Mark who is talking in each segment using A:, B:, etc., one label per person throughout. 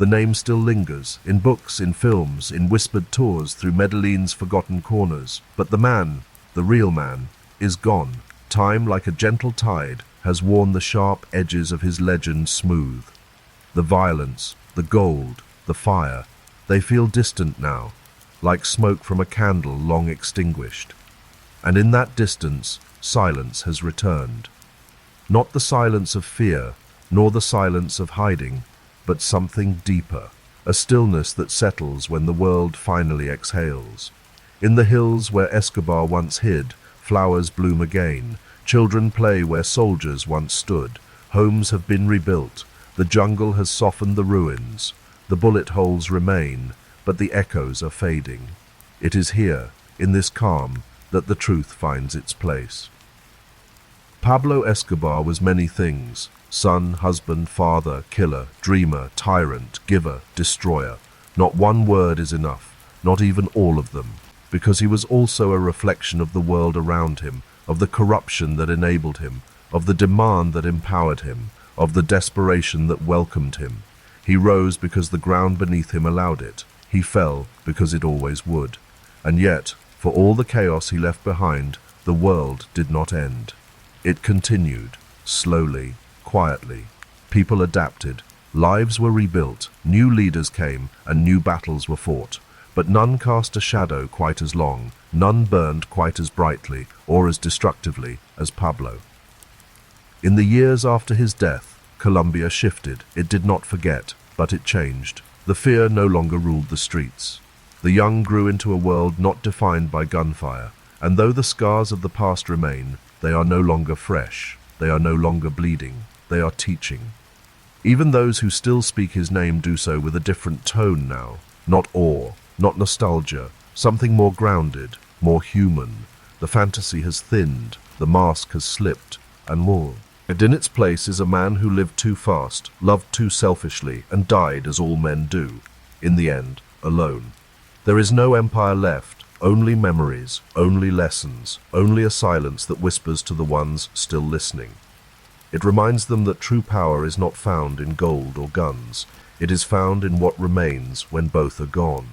A: The name still lingers, in books, in films, in whispered tours through Medellin's forgotten corners. But the man, the real man, is gone. Time, like a gentle tide, has worn the sharp edges of his legend smooth. The violence, the gold, the fire, they feel distant now, like smoke from a candle long extinguished. And in that distance, silence has returned. Not the silence of fear, nor the silence of hiding, but something deeper, a stillness that settles when the world finally exhales. In the hills where Escobar once hid, flowers bloom again, children play where soldiers once stood, homes have been rebuilt, the jungle has softened the ruins, the bullet holes remain, but the echoes are fading. It is here, in this calm, that the truth finds its place. Pablo Escobar was many things: son, husband, father, killer, dreamer, tyrant, giver, destroyer. Not one word is enough, not even all of them, because he was also a reflection of the world around him, of the corruption that enabled him, of the demand that empowered him, of the desperation that welcomed him. He rose because the ground beneath him allowed it. He fell because it always would. And yet, for all the chaos he left behind, the world did not end. It continued, slowly, quietly. People adapted, lives were rebuilt, new leaders came, and new battles were fought. But none cast a shadow quite as long, none burned quite as brightly or as destructively as Pablo. In the years after his death, Colombia shifted. It did not forget, but it changed. The fear no longer ruled the streets. The young grew into a world not defined by gunfire, and though the scars of the past remain, they are no longer fresh, they are no longer bleeding, they are teaching. Even those who still speak his name do so with a different tone now, not awe, not nostalgia, something more grounded, more human. The fantasy has thinned, the mask has slipped, and more. And in its place is a man who lived too fast, loved too selfishly, and died as all men do, in the end, alone. There is no empire left, only memories, only lessons, only a silence that whispers to the ones still listening. It reminds them that true power is not found in gold or guns. It is found in what remains when both are gone.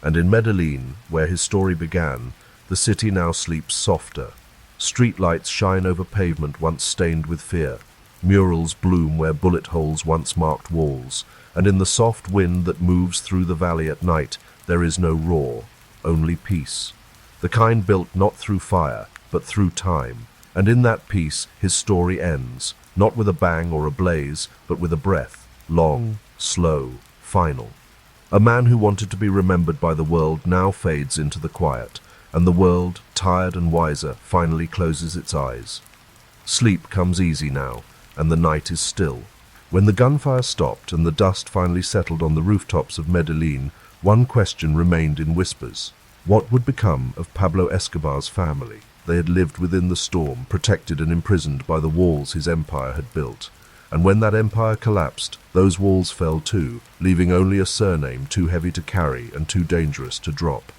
A: And in Medellín, where his story began, the city now sleeps softer. Street lights shine over pavement once stained with fear. Murals bloom where bullet holes once marked walls. And in the soft wind that moves through the valley at night, there is no roar, only peace. The kind built not through fire, but through time. And in that peace, his story ends, not with a bang or a blaze, but with a breath, long, slow, final. A man who wanted to be remembered by the world now fades into the quiet, and the world, tired and wiser, finally closes its eyes. Sleep comes easy now, and the night is still. When the gunfire stopped and the dust finally settled on the rooftops of Medellín, one question remained in whispers. What would become of Pablo Escobar's family? They had lived within the storm, protected and imprisoned by the walls his empire had built. And when that empire collapsed, those walls fell too, leaving only a surname too heavy to carry and too dangerous to drop.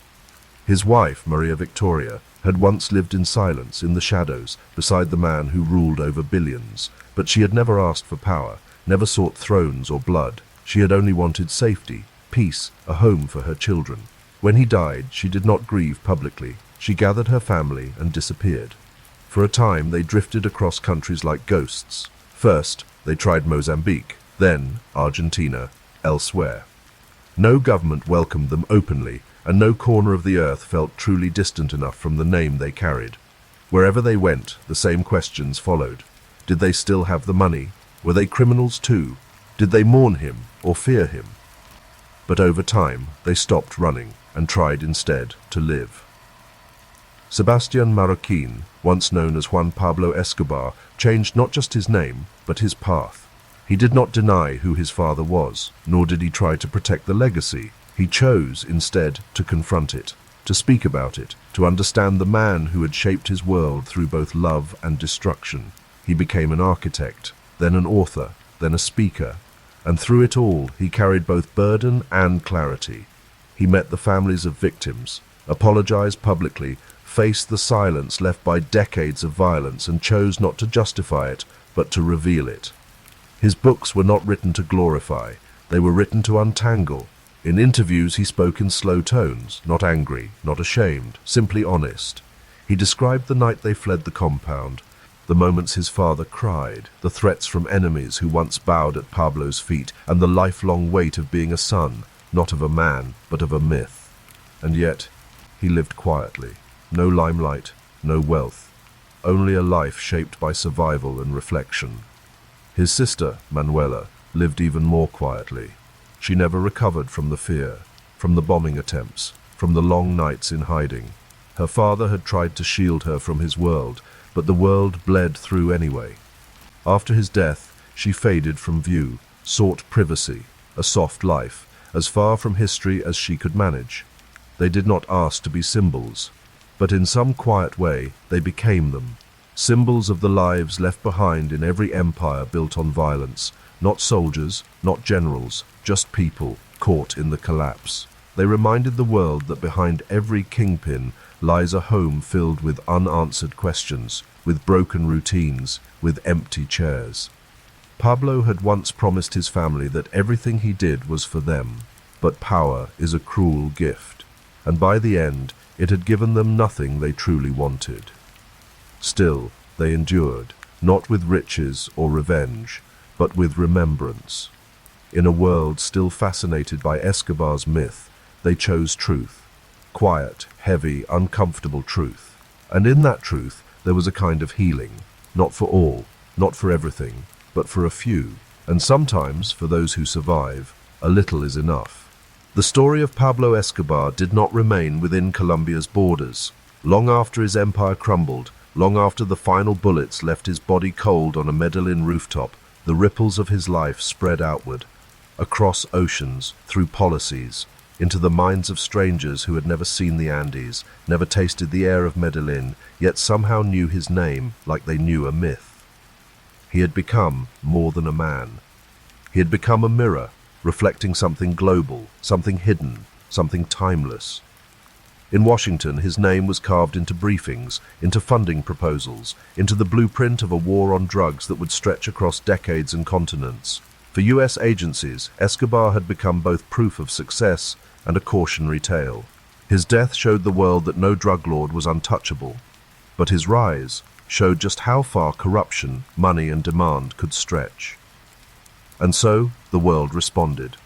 A: His wife, Maria Victoria, had once lived in silence, in the shadows, beside the man who ruled over billions. But she had never asked for power, never sought thrones or blood. She had only wanted safety, peace, a home for her children. When he died, she did not grieve publicly. She gathered her family and disappeared. For a time, they drifted across countries like ghosts. First, they tried Mozambique, then Argentina, elsewhere. No government welcomed them openly, and no corner of the earth felt truly distant enough from the name they carried. Wherever they went, the same questions followed. Did they still have the money? Were they criminals too? Did they mourn him or fear him? But over time, they stopped running and tried instead to live. Sebastián Marroquín, once known as Juan Pablo Escobar, changed not just his name, but his path. He did not deny who his father was, nor did he try to protect the legacy. He chose, instead, to confront it, to speak about it, to understand the man who had shaped his world through both love and destruction. He became an architect, then an author, then a speaker, and through it all he carried both burden and clarity. He met the families of victims, apologized publicly, faced the silence left by decades of violence, and chose not to justify it, but to reveal it. His books were not written to glorify, They were written to untangle. In interviews, he spoke in slow tones, not angry, not ashamed, simply honest. He described the night they fled the compound, the moments his father cried, the threats from enemies who once bowed at Pablo's feet, and the lifelong weight of being a son, not of a man, but of a myth. And yet, he lived quietly. No limelight, no wealth, only a life shaped by survival and reflection. His sister, Manuela, lived even more quietly. She never recovered from the fear, from the bombing attempts, from the long nights in hiding. Her father had tried to shield her from his world, but the world bled through anyway. After his death, she faded from view, sought privacy, a soft life, as far from history as she could manage. They did not ask to be symbols, but in some quiet way they became them, symbols of the lives left behind in every empire built on violence, not soldiers, not generals, just people caught in the collapse. They reminded the world that behind every kingpin lies a home filled with unanswered questions, with broken routines, with empty chairs. Pablo had once promised his family that everything he did was for them, but power is a cruel gift, and by the end it had given them nothing they truly wanted. Still, they endured, not with riches or revenge, but with remembrance. In a world still fascinated by Escobar's myth, they chose truth. Quiet, heavy, uncomfortable truth. And in that truth, there was a kind of healing. Not for all, not for everything, but for a few. And sometimes, for those who survive, a little is enough. The story of Pablo Escobar did not remain within Colombia's borders. Long after his empire crumbled, long after the final bullets left his body cold on a Medellín rooftop, the ripples of his life spread outward, across oceans, through policies, into the minds of strangers who had never seen the Andes, never tasted the air of Medellín, yet somehow knew his name like they knew a myth. He had become more than a man. He had become a mirror, reflecting something global, something hidden, something timeless. In Washington, his name was carved into briefings, into funding proposals, into the blueprint of a war on drugs that would stretch across decades and continents. For U.S. agencies, Escobar had become both proof of success and a cautionary tale. His death showed the world that no drug lord was untouchable, but his rise showed just how far corruption, money, and demand could stretch. And so, the world responded.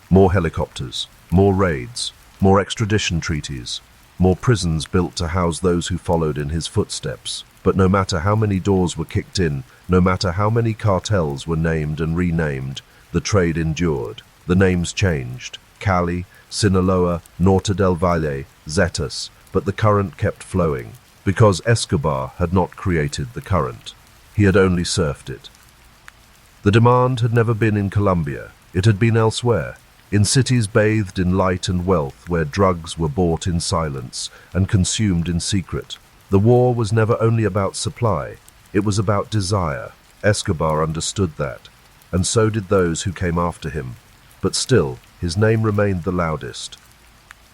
A: More helicopters, more raids, more extradition treaties, more prisons built to house those who followed in his footsteps. But no matter how many doors were kicked in, no matter how many cartels were named and renamed, the trade endured. The names changed. Cali, Sinaloa, Norte del Valle, Zetas, but the current kept flowing, because Escobar had not created the current. He had only surfed it. The demand had never been in Colombia. It had been elsewhere, in cities bathed in light and wealth, where drugs were bought in silence and consumed in secret. The war was never only about supply, it was about desire. Escobar understood that, and so did those who came after him. But still, his name remained the loudest.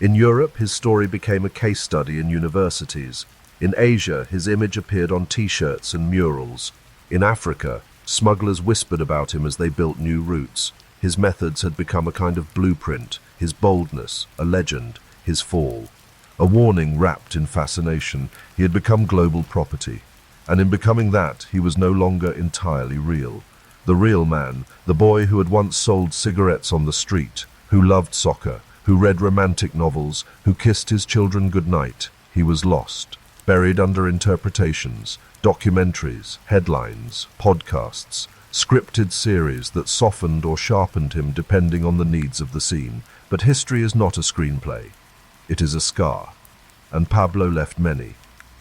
A: In Europe, his story became a case study in universities. In Asia, his image appeared on t-shirts and murals. In Africa, smugglers whispered about him as they built new routes. His methods had become a kind of blueprint, his boldness, a legend, his fall. A warning wrapped in fascination. He had become global property. And in becoming that, he was no longer entirely real. The real man, the boy who had once sold cigarettes on the street, who loved soccer, who read romantic novels, who kissed his children goodnight, he was lost, buried under interpretations, documentaries, headlines, podcasts, scripted series that softened or sharpened him depending on the needs of the scene. But history is not a screenplay. It is a scar, and Pablo left many,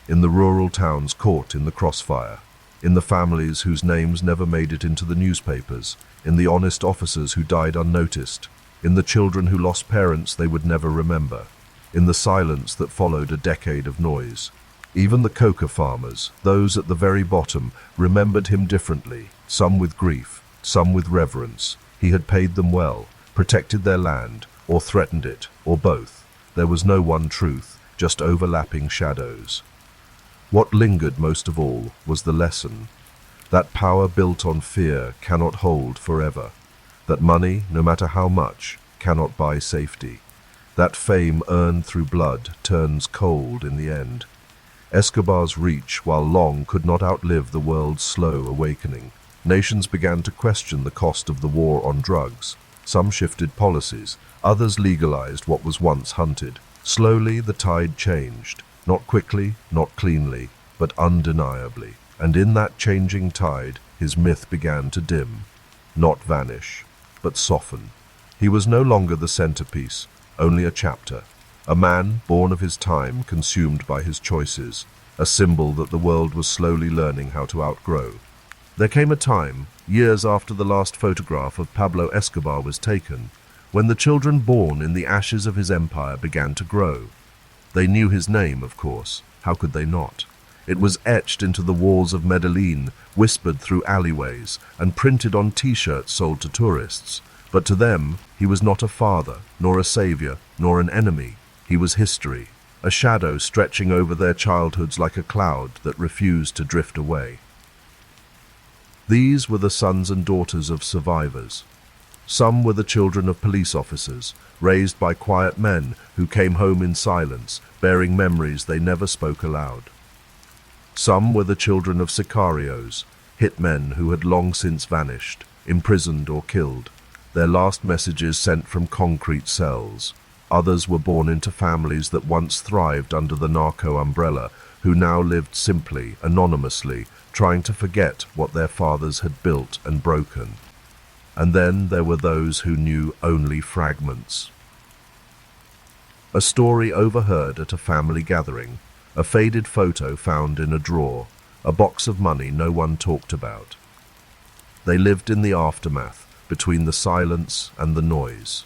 A: in the rural towns caught in the crossfire, in the families whose names never made it into the newspapers, in the honest officers who died unnoticed, in the children who lost parents they would never remember, in the silence that followed a decade of noise. Even the coca farmers, those at the very bottom, remembered him differently, some with grief, some with reverence. He had paid them well, protected their land, or threatened it, or both. There was no one truth, just overlapping shadows. What lingered most of all was the lesson that power built on fear cannot hold forever. that money, no matter how much, cannot buy safety. That fame earned through blood turns cold in the end. Escobar's reach, while long, could not outlive the world's slow awakening. Nations began to question the cost of the war on drugs. Some shifted policies, others legalized what was once hunted. Slowly the tide changed, not quickly, not cleanly, but undeniably. And in that changing tide, his myth began to dim, not vanish, but soften. He was no longer the centerpiece, only a chapter, a man born of his time, consumed by his choices, a symbol that the world was slowly learning how to outgrow. There came a time, years after the last photograph of Pablo Escobar was taken, when the children born in the ashes of his empire began to grow. They knew his name, of course. How could they not? It was etched into the walls of Medellín, whispered through alleyways, and printed on T-shirts sold to tourists. But to them, he was not a father, nor a savior, nor an enemy. He was history, a shadow stretching over their childhoods like a cloud that refused to drift away. These were the sons and daughters of survivors. Some were the children of police officers, raised by quiet men who came home in silence, bearing memories they never spoke aloud. Some were the children of sicarios, hitmen who had long since vanished, imprisoned or killed, their last messages sent from concrete cells. Others were born into families that once thrived under the narco umbrella, who now lived simply, anonymously, trying to forget what their fathers had built and broken. And then there were those who knew only fragments. A story overheard at a family gathering, a faded photo found in a drawer, a box of money no one talked about. They lived in the aftermath, between the silence and the noise.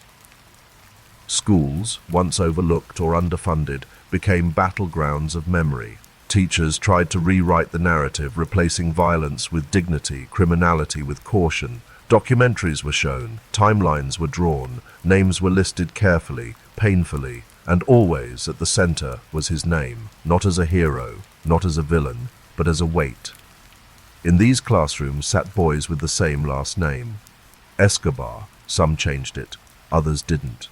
A: Schools, once overlooked or underfunded, became battlegrounds of memory. Teachers tried to rewrite the narrative, replacing violence with dignity, criminality with caution. Documentaries were shown, timelines were drawn, names were listed carefully, painfully, and always at the center was his name, not as a hero, not as a villain, but as a weight. In these classrooms sat boys with the same last name. Escobar. Some changed it, others didn't.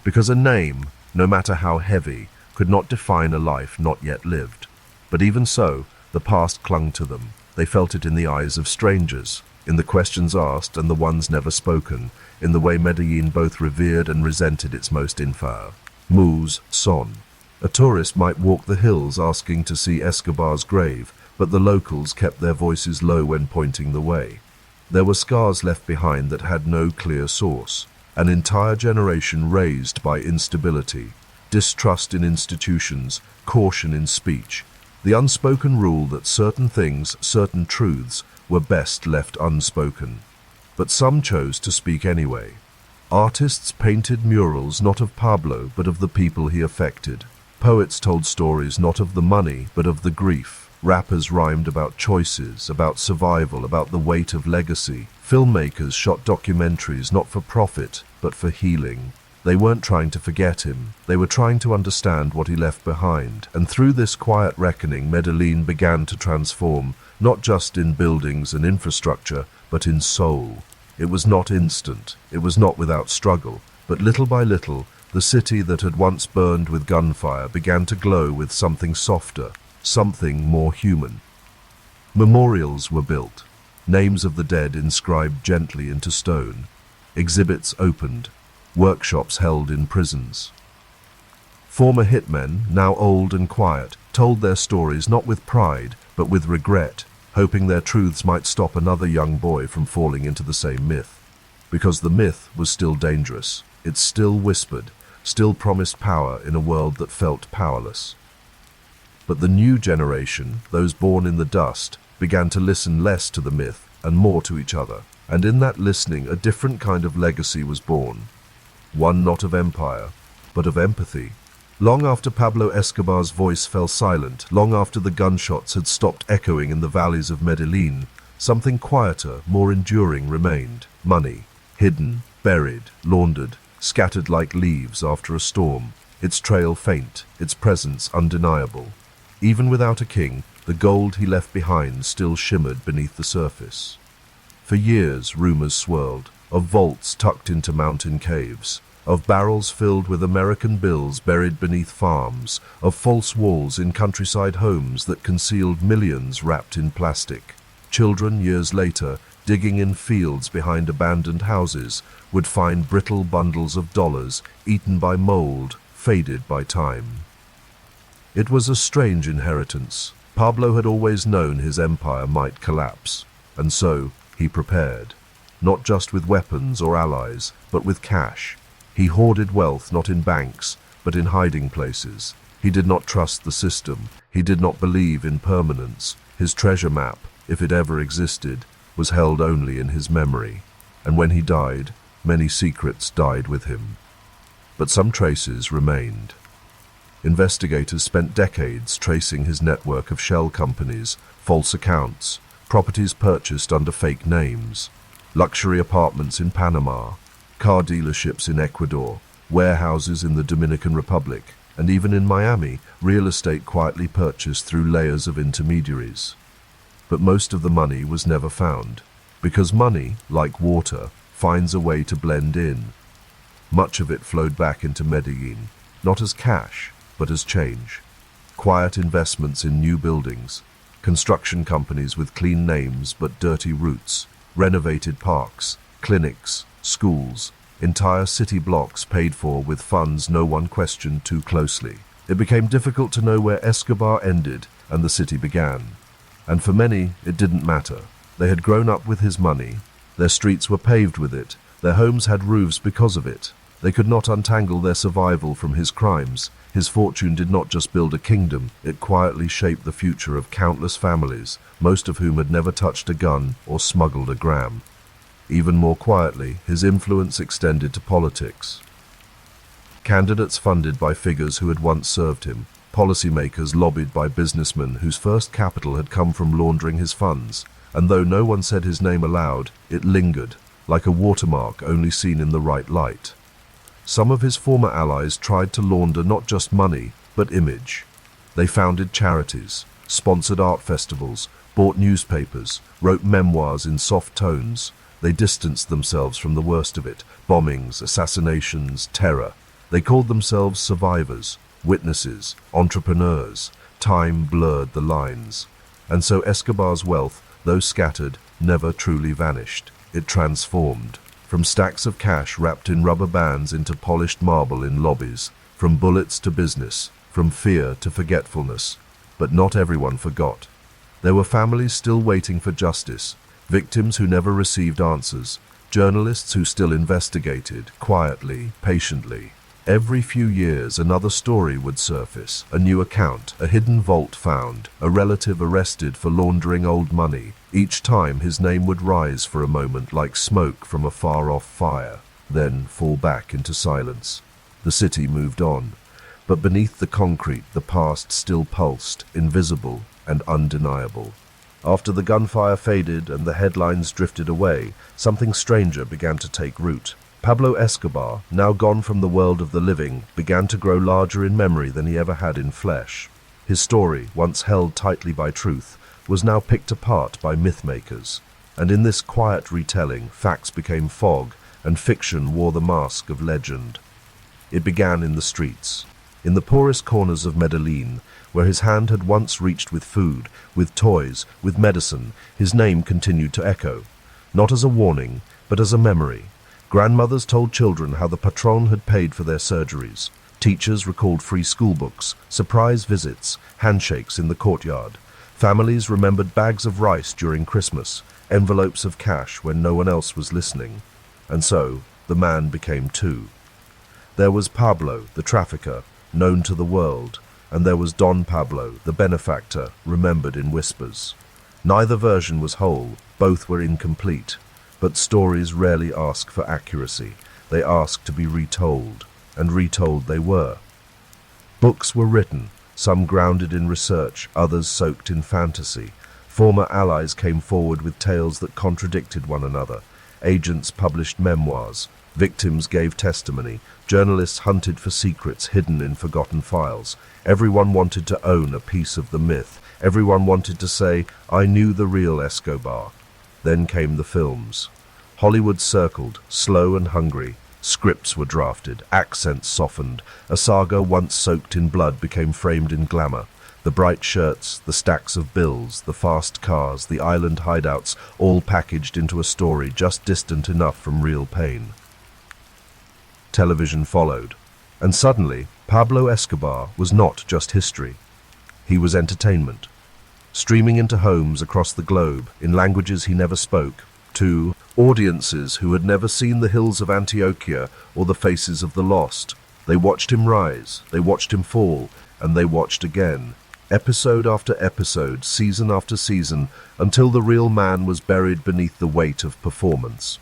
A: Because a name, no matter how heavy, could not define a life not yet lived. But even so, the past clung to them. They felt it in the eyes of strangers, in the questions asked and the ones never spoken, in the way Medellín both revered and resented its most infâme. Mus son. A tourist might walk the hills asking to see Escobar's grave, but the locals kept their voices low when pointing the way. There were scars left behind that had no clear source, an entire generation raised by instability, distrust in institutions, caution in speech, the unspoken rule that certain things, certain truths, were best left unspoken. But some chose to speak anyway. Artists painted murals not of Pablo but of the people he affected. Poets told stories not of the money but of the grief. Rappers rhymed about choices, about survival, about the weight of legacy. Filmmakers shot documentaries not for profit but for healing. They weren't trying to forget him, they were trying to understand what he left behind. And through this quiet reckoning, Medellín began to transform, not just in buildings and infrastructure, but in soul. It was not instant, it was not without struggle, but little by little, the city that had once burned with gunfire began to glow with something softer, something more human. Memorials were built, names of the dead inscribed gently into stone, exhibits opened, workshops held in prisons. Former hitmen, now old and quiet, told their stories not with pride, but with regret, hoping their truths might stop another young boy from falling into the same myth. Because the myth was still dangerous, it still whispered, still promised power in a world that felt powerless. But the new generation, those born in the dust, began to listen less to the myth and more to each other. And in that listening, a different kind of legacy was born. One not of empire, but of empathy. Long after Pablo Escobar's voice fell silent, long after the gunshots had stopped echoing in the valleys of Medellín, something quieter, more enduring remained. Money, hidden, buried, laundered, scattered like leaves after a storm, its trail faint, its presence undeniable. Even without a king, the gold he left behind still shimmered beneath the surface. For years, rumors swirled, of vaults tucked into mountain caves, of barrels filled with American bills buried beneath farms, of false walls in countryside homes that concealed millions wrapped in plastic. Children, years later, digging in fields behind abandoned houses, would find brittle bundles of dollars eaten by mold, faded by time. It was a strange inheritance. Pablo had always known his empire might collapse, and so he prepared. Not just with weapons or allies, but with cash. He hoarded wealth not in banks, but in hiding places. He did not trust the system. He did not believe in permanence. His treasure map, if it ever existed, was held only in his memory. And when he died, many secrets died with him. But some traces remained. Investigators spent decades tracing his network of shell companies, false accounts, properties purchased under fake names, luxury apartments in Panama, car dealerships in Ecuador, warehouses in the Dominican Republic, and even in Miami, real estate quietly purchased through layers of intermediaries. But most of the money was never found, because money, like water, finds a way to blend in. Much of it flowed back into Medellín, not as cash, but as change. Quiet investments in new buildings, construction companies with clean names but dirty roots, renovated parks, clinics, schools, entire city blocks paid for with funds no one questioned too closely. It became difficult to know where Escobar ended and the city began. And for many, it didn't matter. They had grown up with his money. Their streets were paved with it. Their homes had roofs because of it. They could not untangle their survival from his crimes. His fortune did not just build a kingdom, it quietly shaped the future of countless families, most of whom had never touched a gun or smuggled a gram. Even more quietly, his influence extended to politics. Candidates funded by figures who had once served him, policymakers lobbied by businessmen whose first capital had come from laundering his funds, and though no one said his name aloud, it lingered, like a watermark only seen in the right light. Some of his former allies tried to launder not just money, but image. They founded charities, sponsored art festivals, bought newspapers, wrote memoirs in soft tones. They distanced themselves from the worst of it: bombings, assassinations, terror. They called themselves survivors, witnesses, entrepreneurs. Time blurred the lines. And so Escobar's wealth, though scattered, never truly vanished. It transformed. From stacks of cash wrapped in rubber bands into polished marble in lobbies, from bullets to business, from fear to forgetfulness. But not everyone forgot. There were families still waiting for justice, victims who never received answers, journalists who still investigated, quietly, patiently. Every few years another story would surface, a new account, a hidden vault found, a relative arrested for laundering old money. Each time his name would rise for a moment like smoke from a far-off fire, then fall back into silence. The city moved on, but beneath the concrete the past still pulsed, invisible and undeniable. After the gunfire faded and the headlines drifted away, something stranger began to take root. Pablo Escobar, now gone from the world of the living, began to grow larger in memory than he ever had in flesh. His story, once held tightly by truth, was now picked apart by mythmakers. And in this quiet retelling, facts became fog, and fiction wore the mask of legend. It began in the streets. In the poorest corners of Medellín, where his hand had once reached with food, with toys, with medicine, his name continued to echo. Not as a warning, but as a memory. Grandmothers told children how the patron had paid for their surgeries. Teachers recalled free schoolbooks, surprise visits, handshakes in the courtyard. Families remembered bags of rice during Christmas, envelopes of cash when no one else was listening. And so, the man became two. There was Pablo, the trafficker, known to the world, and there was Don Pablo, the benefactor, remembered in whispers. Neither version was whole, both were incomplete. But stories rarely ask for accuracy. They ask to be retold, and retold they were. Books were written, some grounded in research, others soaked in fantasy. Former allies came forward with tales that contradicted one another. Agents published memoirs. Victims gave testimony. Journalists hunted for secrets hidden in forgotten files. Everyone wanted to own a piece of the myth. Everyone wanted to say, "I knew the real Escobar." Then came the films. Hollywood circled, slow and hungry. Scripts were drafted, accents softened. A saga once soaked in blood became framed in glamour. The bright shirts, the stacks of bills, the fast cars, the island hideouts, all packaged into a story just distant enough from real pain. Television followed, and suddenly, Pablo Escobar was not just history. He was entertainment. Streaming into homes across the globe, in languages he never spoke, to audiences who had never seen the hills of Antioquia or the faces of the lost. They watched him rise, they watched him fall, and they watched again. Episode after episode, season after season, until the real man was buried beneath the weight of performance.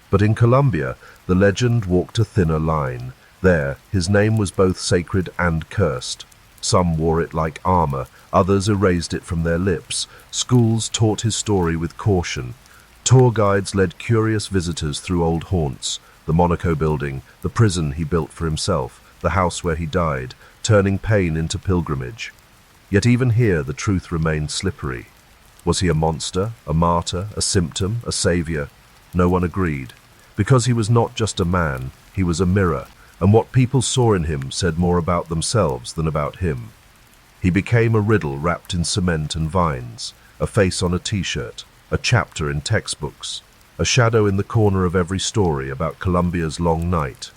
A: But in Colombia, the legend walked a thinner line. There, his name was both sacred and cursed. Some wore it like armor, others erased it from their lips. Schools taught his story with caution. Tour guides led curious visitors through old haunts, the Monaco building, the prison he built for himself, the house where he died, turning pain into pilgrimage. Yet even here the truth remained slippery. Was he a monster, a martyr, a symptom, a savior? No one agreed. Because he was not just a man, he was a mirror, and what people saw in him said more about themselves than about him. He became a riddle wrapped in cement and vines, a face on a t-shirt, a chapter in textbooks, a shadow in the corner of every story about Colombia's long night.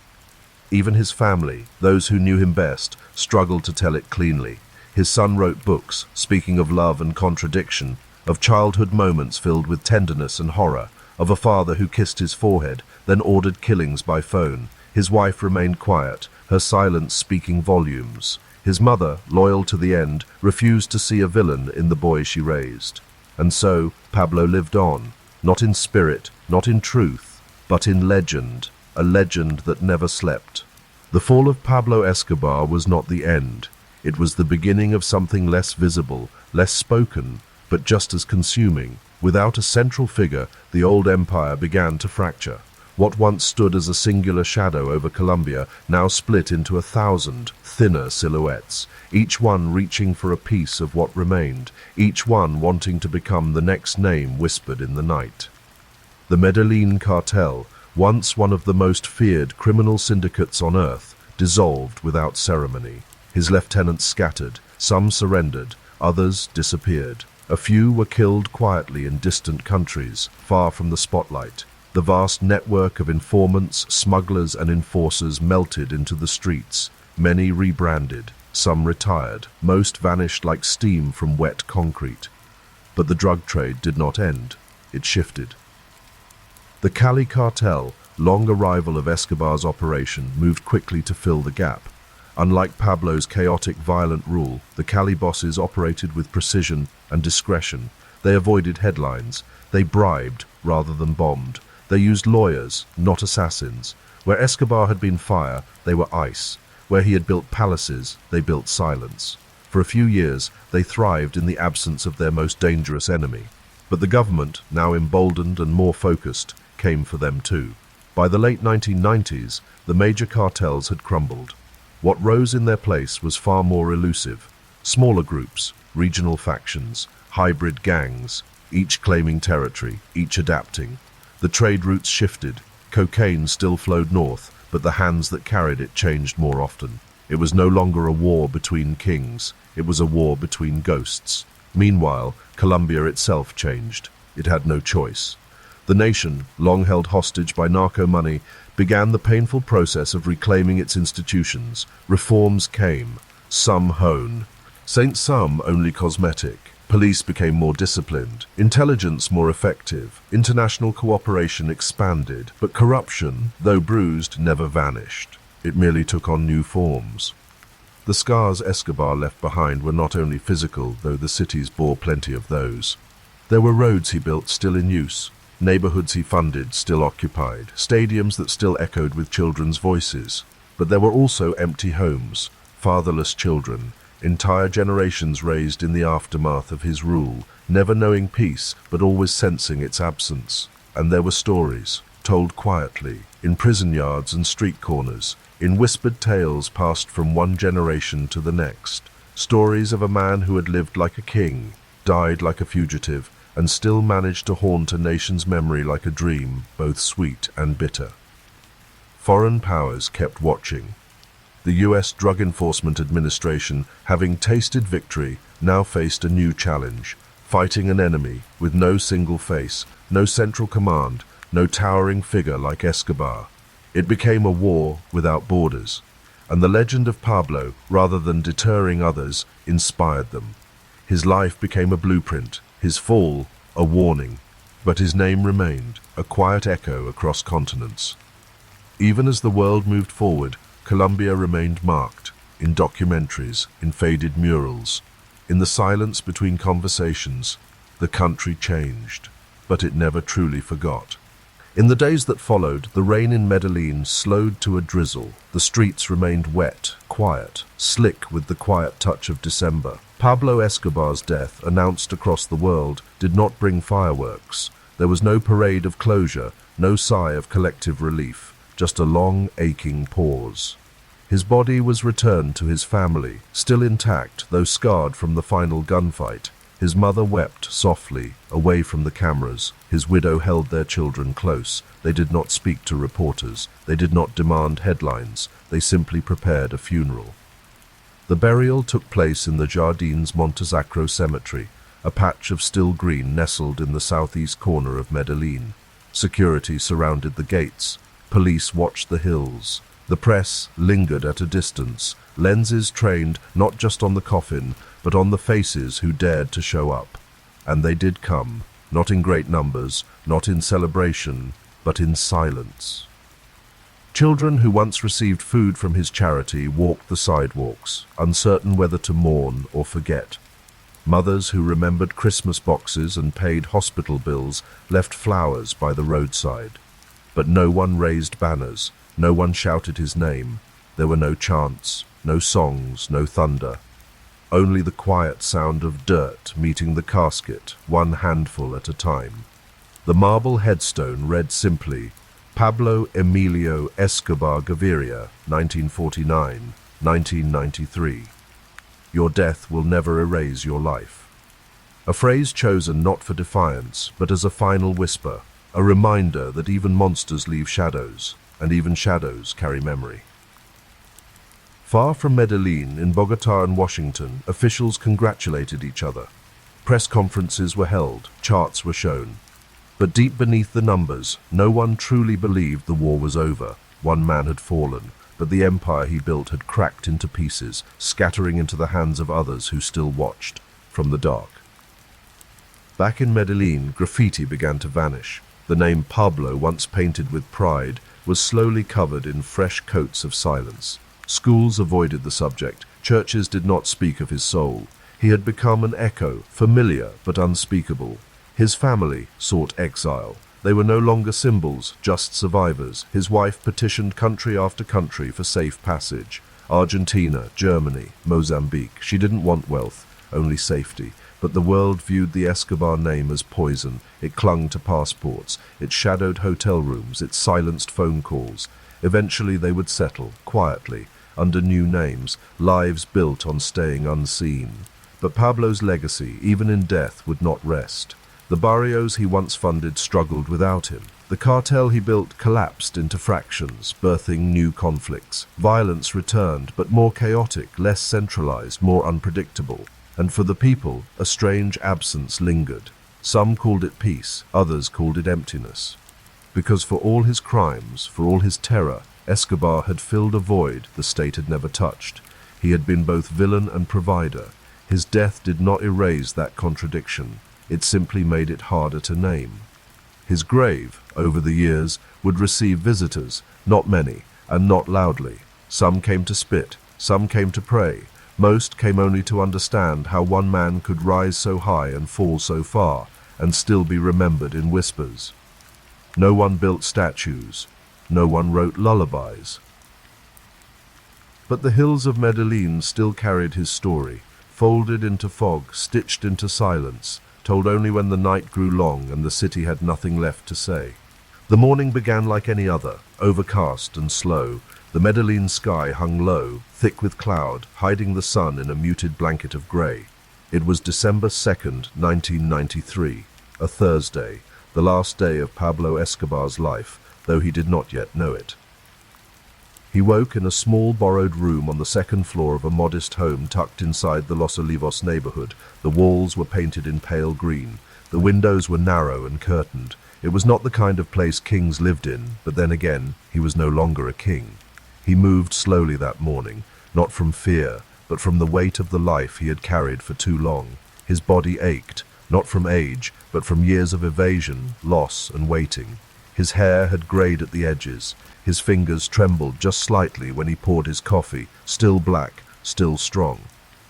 A: Even his family, those who knew him best, struggled to tell it cleanly. His son wrote books, speaking of love and contradiction, of childhood moments filled with tenderness and horror, of a father who kissed his forehead, then ordered killings by phone. His wife remained quiet, her silence speaking volumes. His mother, loyal to the end, refused to see a villain in the boy she raised. And so, Pablo lived on, not in spirit, not in truth, but in legend, a legend that never slept. The fall of Pablo Escobar was not the end. It was the beginning of something less visible, less spoken, but just as consuming. Without a central figure, the old empire began to fracture. What once stood as a singular shadow over Colombia now split into 1,000 thinner silhouettes, each one reaching for a piece of what remained, each one wanting to become the next name whispered in the night. The Medellín cartel, once one of the most feared criminal syndicates on earth, dissolved without ceremony. His lieutenants scattered, some surrendered, others disappeared. A few were killed quietly in distant countries, far from the spotlight. The vast network of informants, smugglers and enforcers melted into the streets. Many rebranded, some retired, most vanished like steam from wet concrete. But the drug trade did not end. It shifted. The Cali cartel, long a rival of Escobar's operation, moved quickly to fill the gap. Unlike Pablo's chaotic, violent rule, the Cali bosses operated with precision and discretion. They avoided headlines. They bribed rather than bombed. They used lawyers, not assassins. Where Escobar had been fire, they were ice. Where he had built palaces, they built silence. For a few years, they thrived in the absence of their most dangerous enemy. But the government, now emboldened and more focused, came for them too. By the late 1990s, the major cartels had crumbled. What rose in their place was far more elusive. Smaller groups, regional factions, hybrid gangs, each claiming territory, each adapting. The trade routes shifted. Cocaine still flowed north, but the hands that carried it changed more often. It was no longer a war between kings. It was a war between ghosts. Meanwhile, Colombia itself changed. It had no choice. The nation, long held hostage by narco money, began the painful process of reclaiming its institutions. Reforms came, some honed, some only cosmetic. Police became more disciplined, intelligence more effective, international cooperation expanded, but corruption, though bruised, never vanished. It merely took on new forms. The scars Escobar left behind were not only physical, though the cities bore plenty of those. There were roads he built still in use, neighborhoods he funded still occupied, stadiums that still echoed with children's voices. But there were also empty homes, fatherless children, entire generations raised in the aftermath of his rule, never knowing peace but always sensing its absence. And there were stories, told quietly, in prison yards and street corners, in whispered tales passed from one generation to the next. Stories of a man who had lived like a king, died like a fugitive, and still managed to haunt a nation's memory like a dream, both sweet and bitter. Foreign powers kept watching. The U.S. Drug Enforcement Administration, having tasted victory, now faced a new challenge, fighting an enemy with no single face, no central command, no towering figure like Escobar. It became a war without borders, and the legend of Pablo, rather than deterring others, inspired them. His life became a blueprint, his fall a warning, but his name remained, a quiet echo across continents. Even as the world moved forward, Colombia remained marked, in documentaries, in faded murals. In the silence between conversations, the country changed, but it never truly forgot. In the days that followed, the rain in Medellín slowed to a drizzle. The streets remained wet, quiet, slick with the quiet touch of December. Pablo Escobar's death, announced across the world, did not bring fireworks. There was no parade of closure, no sigh of collective relief, just a long, aching pause. His body was returned to his family, still intact, though scarred from the final gunfight. His mother wept softly, away from the cameras. His widow held their children close. They did not speak to reporters. They did not demand headlines. They simply prepared a funeral. The burial took place in the Jardins Montesacro Cemetery, a patch of still green nestled in the southeast corner of Medellín. Security surrounded the gates. Police watched the hills. The press lingered at a distance, lenses trained not just on the coffin, but on the faces who dared to show up. And they did come, not in great numbers, not in celebration, but in silence. Children who once received food from his charity walked the sidewalks, uncertain whether to mourn or forget. Mothers who remembered Christmas boxes and paid hospital bills left flowers by the roadside. But no one raised banners, no one shouted his name. There were no chants, no songs, no thunder. Only the quiet sound of dirt meeting the casket, one handful at a time. The marble headstone read simply, Pablo Emilio Escobar Gaviria, 1949-1993. Your death will never erase your life. A phrase chosen not for defiance, but as a final whisper, a reminder that even monsters leave shadows, and even shadows carry memory. Far from Medellín, in Bogotá and Washington, officials congratulated each other. Press conferences were held, charts were shown. But deep beneath the numbers, no one truly believed the war was over. One man had fallen, but the empire he built had cracked into pieces, scattering into the hands of others who still watched, from the dark. Back in Medellín, graffiti began to vanish. The name Pablo, once painted with pride, was slowly covered in fresh coats of silence. Schools avoided the subject. Churches did not speak of his soul. He had become an echo, familiar but unspeakable. His family sought exile. They were no longer symbols, just survivors. His wife petitioned country after country for safe passage. Argentina, Germany, Mozambique. She didn't want wealth, only safety. But the world viewed the Escobar name as poison. It clung to passports. It shadowed hotel rooms. It silenced phone calls. Eventually they would settle, quietly, under new names, lives built on staying unseen. But Pablo's legacy, even in death, would not rest. The barrios he once funded struggled without him. The cartel he built collapsed into fractions, birthing new conflicts. Violence returned, but more chaotic, less centralized, more unpredictable. And for the people, a strange absence lingered. Some called it peace, others called it emptiness. Because for all his crimes, for all his terror, Escobar had filled a void the state had never touched. He had been both villain and provider. His death did not erase that contradiction. It simply made it harder to name. His grave, over the years, would receive visitors, not many, and not loudly. Some came to spit, some came to pray. Most came only to understand how one man could rise so high and fall so far, and still be remembered in whispers. No one built statues. No one wrote lullabies. But the hills of Medellín still carried his story, folded into fog, stitched into silence, told only when the night grew long and the city had nothing left to say. The morning began like any other, overcast and slow. The Medellín sky hung low, thick with cloud, hiding the sun in a muted blanket of grey. It was December 2nd, 1993. a Thursday, the last day of Pablo Escobar's life, though he did not yet know it. He woke in a small borrowed room on the second floor of a modest home tucked inside the Los Olivos neighborhood. The walls were painted in pale green. The windows were narrow and curtained. It was not the kind of place kings lived in, but then again, he was no longer a king. He moved slowly that morning, not from fear, but from the weight of the life he had carried for too long. His body ached, not from age, but from years of evasion, loss, and waiting. His hair had grayed at the edges. His fingers trembled just slightly when he poured his coffee, still black, still strong.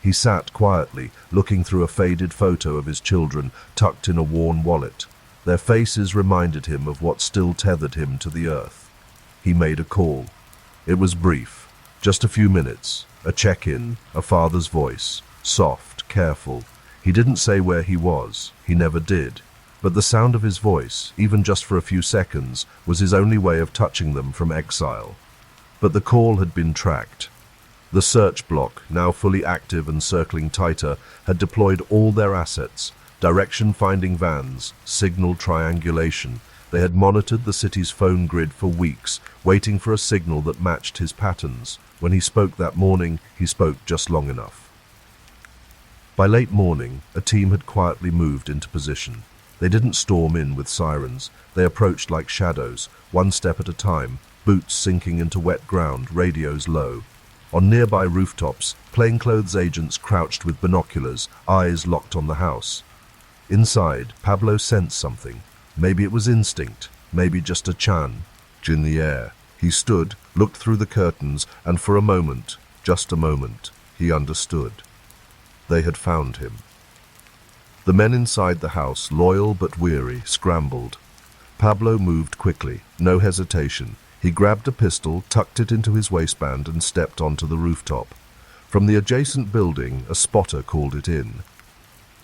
A: He sat quietly, looking through a faded photo of his children tucked in a worn wallet. Their faces reminded him of what still tethered him to the earth. He made a call. It was brief, just a few minutes, a check-in, a father's voice, soft, careful. He didn't say where he was, he never did. But the sound of his voice, even just for a few seconds, was his only way of touching them from exile. But the call had been tracked. The search block, now fully active and circling tighter, had deployed all their assets, direction-finding vans, signal triangulation. They had monitored the city's phone grid for weeks, waiting for a signal that matched his patterns. When he spoke that morning, he spoke just long enough. By late morning, a team had quietly moved into position. They didn't storm in with sirens. They approached like shadows, one step at a time, boots sinking into wet ground, radios low. On nearby rooftops, plainclothes agents crouched with binoculars, eyes locked on the house. Inside, Pablo sensed something. Maybe it was instinct, maybe just a change in the air. He stood, looked through the curtains, and for a moment, just a moment, he understood. They had found him. The men inside the house, loyal but weary, scrambled. Pablo moved quickly, no hesitation. He grabbed a pistol, tucked it into his waistband, and stepped onto the rooftop. From the adjacent building, a spotter called it in.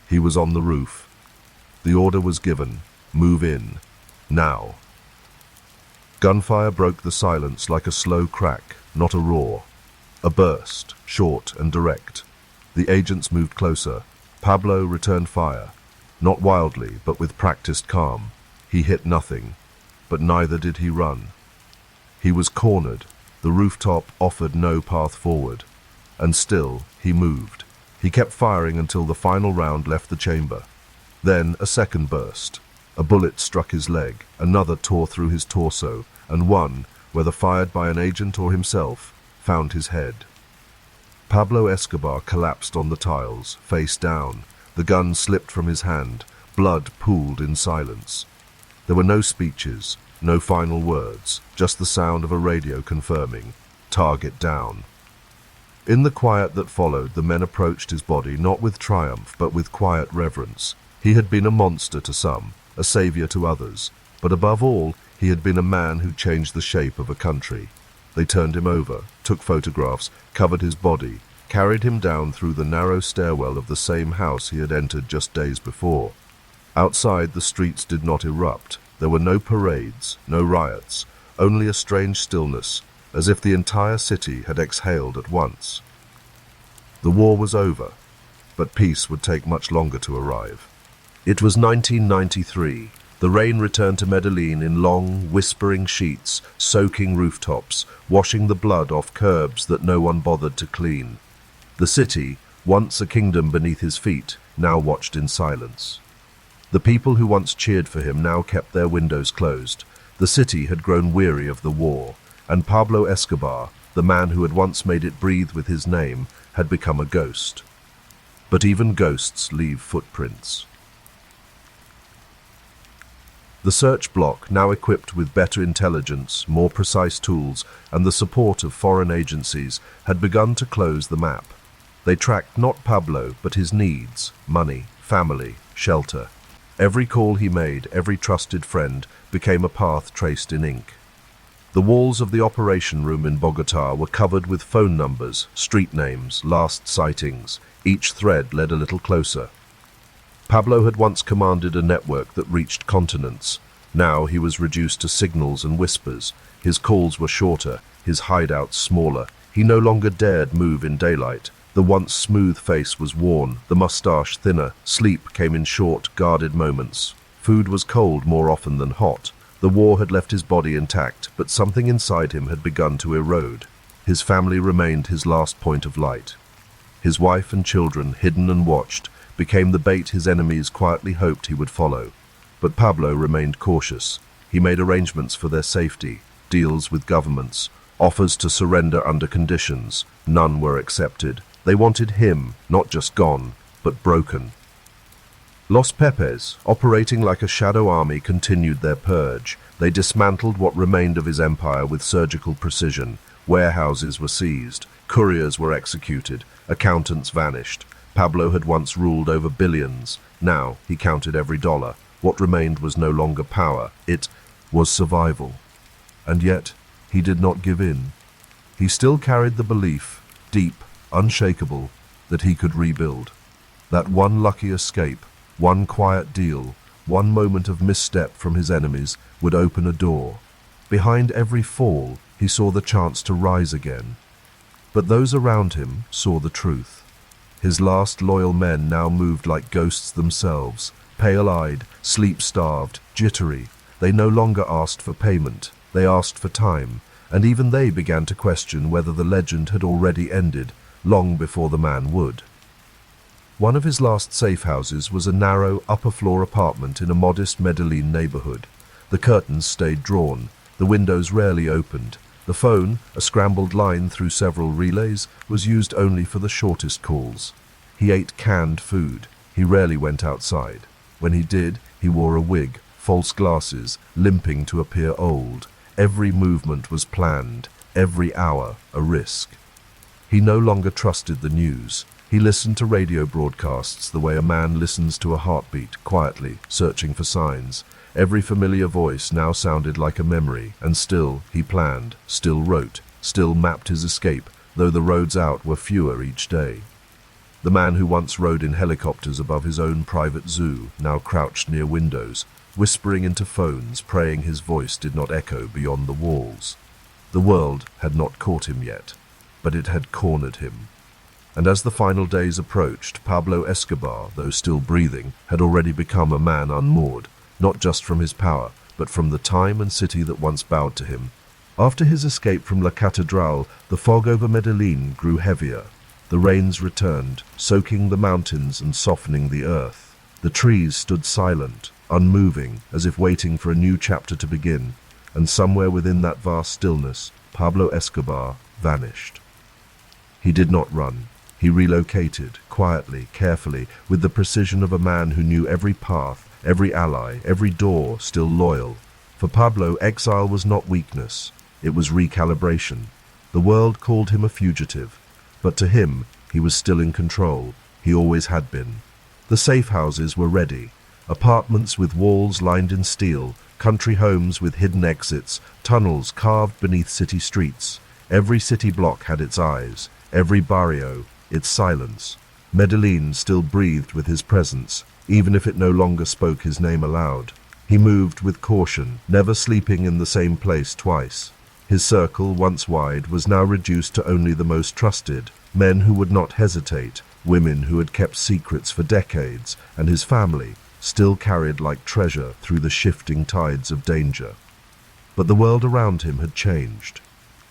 A: He was on the roof. The order was given. Move in. Now. Gunfire broke the silence like a slow crack, not a roar. A burst, short and direct. The agents moved closer. Pablo returned fire. Not wildly, but with practiced calm. He hit nothing, but neither did he run. He was cornered. The rooftop offered no path forward. And still, he moved. He kept firing until the final round left the chamber. Then a second burst. A bullet struck his leg, another tore through his torso, and one, whether fired by an agent or himself, found his head. Pablo Escobar collapsed on the tiles, face down. The gun slipped from his hand. Blood pooled in silence. There were no speeches, no final words, just the sound of a radio confirming, "Target down." In the quiet that followed, the men approached his body not with triumph, but with quiet reverence. He had been a monster to some, a savior to others, but above all, he had been a man who changed the shape of a country. They turned him over, took photographs, covered his body, carried him down through the narrow stairwell of the same house he had entered just days before. Outside, the streets did not erupt. There were no parades, no riots, only a strange stillness, as if the entire city had exhaled at once. The war was over, but peace would take much longer to arrive. It was 1993. The rain returned to Medellín in long, whispering sheets, soaking rooftops, washing the blood off curbs that no one bothered to clean. The city, once a kingdom beneath his feet, now watched in silence. The people who once cheered for him now kept their windows closed. The city had grown weary of the war, and Pablo Escobar, the man who had once made it breathe with his name, had become a ghost. But even ghosts leave footprints. The search block, now equipped with better intelligence, more precise tools, and the support of foreign agencies, had begun to close the map. They tracked not Pablo, but his needs, money, family, shelter. Every call he made, every trusted friend, became a path traced in ink. The walls of the operation room in Bogotá were covered with phone numbers, street names, last sightings. Each thread led a little closer. Pablo had once commanded a network that reached continents. Now he was reduced to signals and whispers. His calls were shorter, his hideouts smaller. He no longer dared move in daylight. The once smooth face was worn, the mustache thinner. Sleep came in short, guarded moments. Food was cold more often than hot. The war had left his body intact, but something inside him had begun to erode. His family remained his last point of light. His wife and children, hidden and watched, became the bait his enemies quietly hoped he would follow. But Pablo remained cautious. He made arrangements for their safety, deals with governments, offers to surrender under conditions. None were accepted. They wanted him, not just gone, but broken. Los Pepes, operating like a shadow army, continued their purge. They dismantled what remained of his empire with surgical precision. Warehouses were seized, couriers were executed, accountants vanished. Pablo had once ruled over billions. Now he counted every dollar. What remained was no longer power. It was survival. And yet, he did not give in. He still carried the belief, deep, unshakable, that he could rebuild. That one lucky escape, one quiet deal, one moment of misstep from his enemies would open a door. Behind every fall, he saw the chance to rise again. But those around him saw the truth. His last loyal men now moved like ghosts themselves, pale-eyed, sleep-starved, jittery. They no longer asked for payment, they asked for time, and even they began to question whether the legend had already ended, long before the man would. One of his last safe houses was a narrow, upper-floor apartment in a modest Medellín neighborhood. The curtains stayed drawn, the windows rarely opened. The phone, a scrambled line through several relays, was used only for the shortest calls. He ate canned food. He rarely went outside. When he did, he wore a wig, false glasses, limping to appear old. Every movement was planned, every hour a risk. He no longer trusted the news. He listened to radio broadcasts the way a man listens to a heartbeat, quietly, searching for signs. Every familiar voice now sounded like a memory, and still he planned, still wrote, still mapped his escape, though the roads out were fewer each day. The man who once rode in helicopters above his own private zoo now crouched near windows, whispering into phones, praying his voice did not echo beyond the walls. The world had not caught him yet, but it had cornered him. And as the final days approached, Pablo Escobar, though still breathing, had already become a man unmoored, not just from his power, but from the time and city that once bowed to him. After his escape from La Catedral, the fog over Medellín grew heavier. The rains returned, soaking the mountains and softening the earth. The trees stood silent, unmoving, as if waiting for a new chapter to begin, and somewhere within that vast stillness, Pablo Escobar vanished. He did not run. He relocated, quietly, carefully, with the precision of a man who knew every path, every ally, every door, still loyal. For Pablo, exile was not weakness. It was recalibration. The world called him a fugitive, but to him, he was still in control. He always had been. The safe houses were ready. Apartments with walls lined in steel, country homes with hidden exits, tunnels carved beneath city streets. Every city block had its eyes, every barrio, its silence. Medellín still breathed with his presence, even if it no longer spoke his name aloud. He moved with caution, never sleeping in the same place twice. His circle, once wide, was now reduced to only the most trusted, men who would not hesitate, women who had kept secrets for decades, and his family, still carried like treasure through the shifting tides of danger. But the world around him had changed.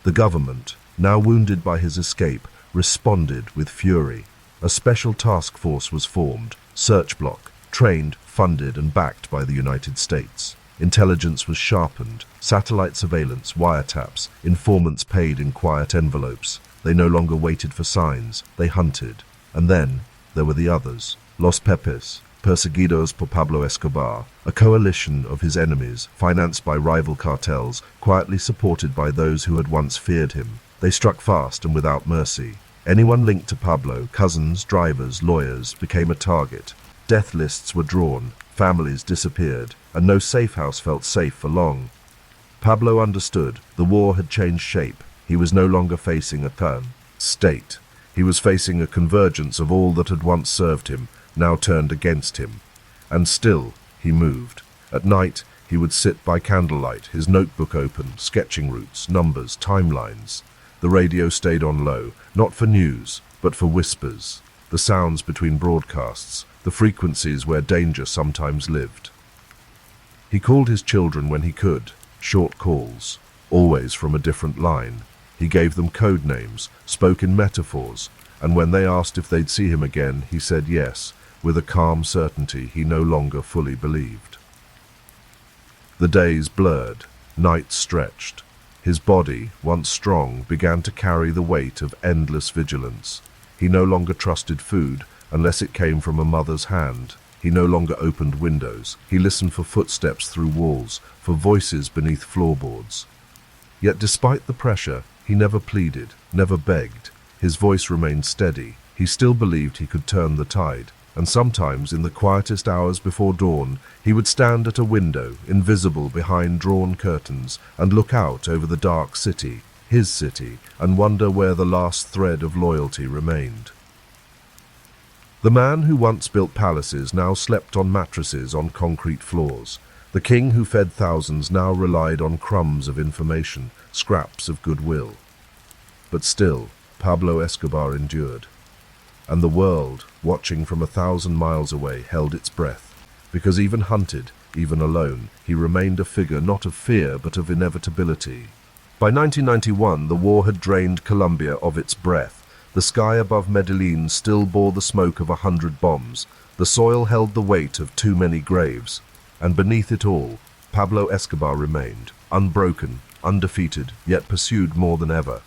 A: The government, now wounded by his escape, responded with fury. A special task force was formed, search block, trained, funded and backed by the United States. Intelligence was sharpened, satellite surveillance, wiretaps, informants paid in quiet envelopes. They no longer waited for signs, they hunted. And then there were the others, Los Pepes, Perseguidos por Pablo Escobar, a coalition of his enemies, financed by rival cartels, quietly supported by those who had once feared him. They struck fast and without mercy. Anyone linked to Pablo, cousins, drivers, lawyers, became a target. Death lists were drawn, families disappeared, and no safe house felt safe for long. Pablo understood. The war had changed shape. He was no longer facing a state. He was facing a convergence of all that had once served him, now turned against him. And still, he moved. At night, he would sit by candlelight, his notebook open, sketching routes, numbers, timelines. The radio stayed on low, not for news, but for whispers, the sounds between broadcasts, the frequencies where danger sometimes lived. He called his children when he could, short calls, always from a different line. He gave them code names, spoke in metaphors, and when they asked if they'd see him again, he said yes, with a calm certainty he no longer fully believed. The days blurred, nights stretched. His body, once strong, began to carry the weight of endless vigilance. He no longer trusted food unless it came from a mother's hand. He no longer opened windows. He listened for footsteps through walls, for voices beneath floorboards. Yet despite the pressure, he never pleaded, never begged. His voice remained steady. He still believed he could turn the tide, and sometimes in the quietest hours before dawn, he would stand at a window, invisible behind drawn curtains, and look out over the dark city, his city, and wonder where the last thread of loyalty remained. The man who once built palaces now slept on mattresses on concrete floors. The king who fed thousands now relied on crumbs of information, scraps of goodwill. But still, Pablo Escobar endured. And the world, watching from 1,000 miles away, held its breath, because even hunted, even alone, he remained a figure not of fear but of inevitability. By 1991, the war had drained Colombia of its breath. The sky above Medellín still bore the smoke of 100 bombs. The soil held the weight of too many graves. And beneath it all, Pablo Escobar remained, unbroken, undefeated, yet pursued more than ever.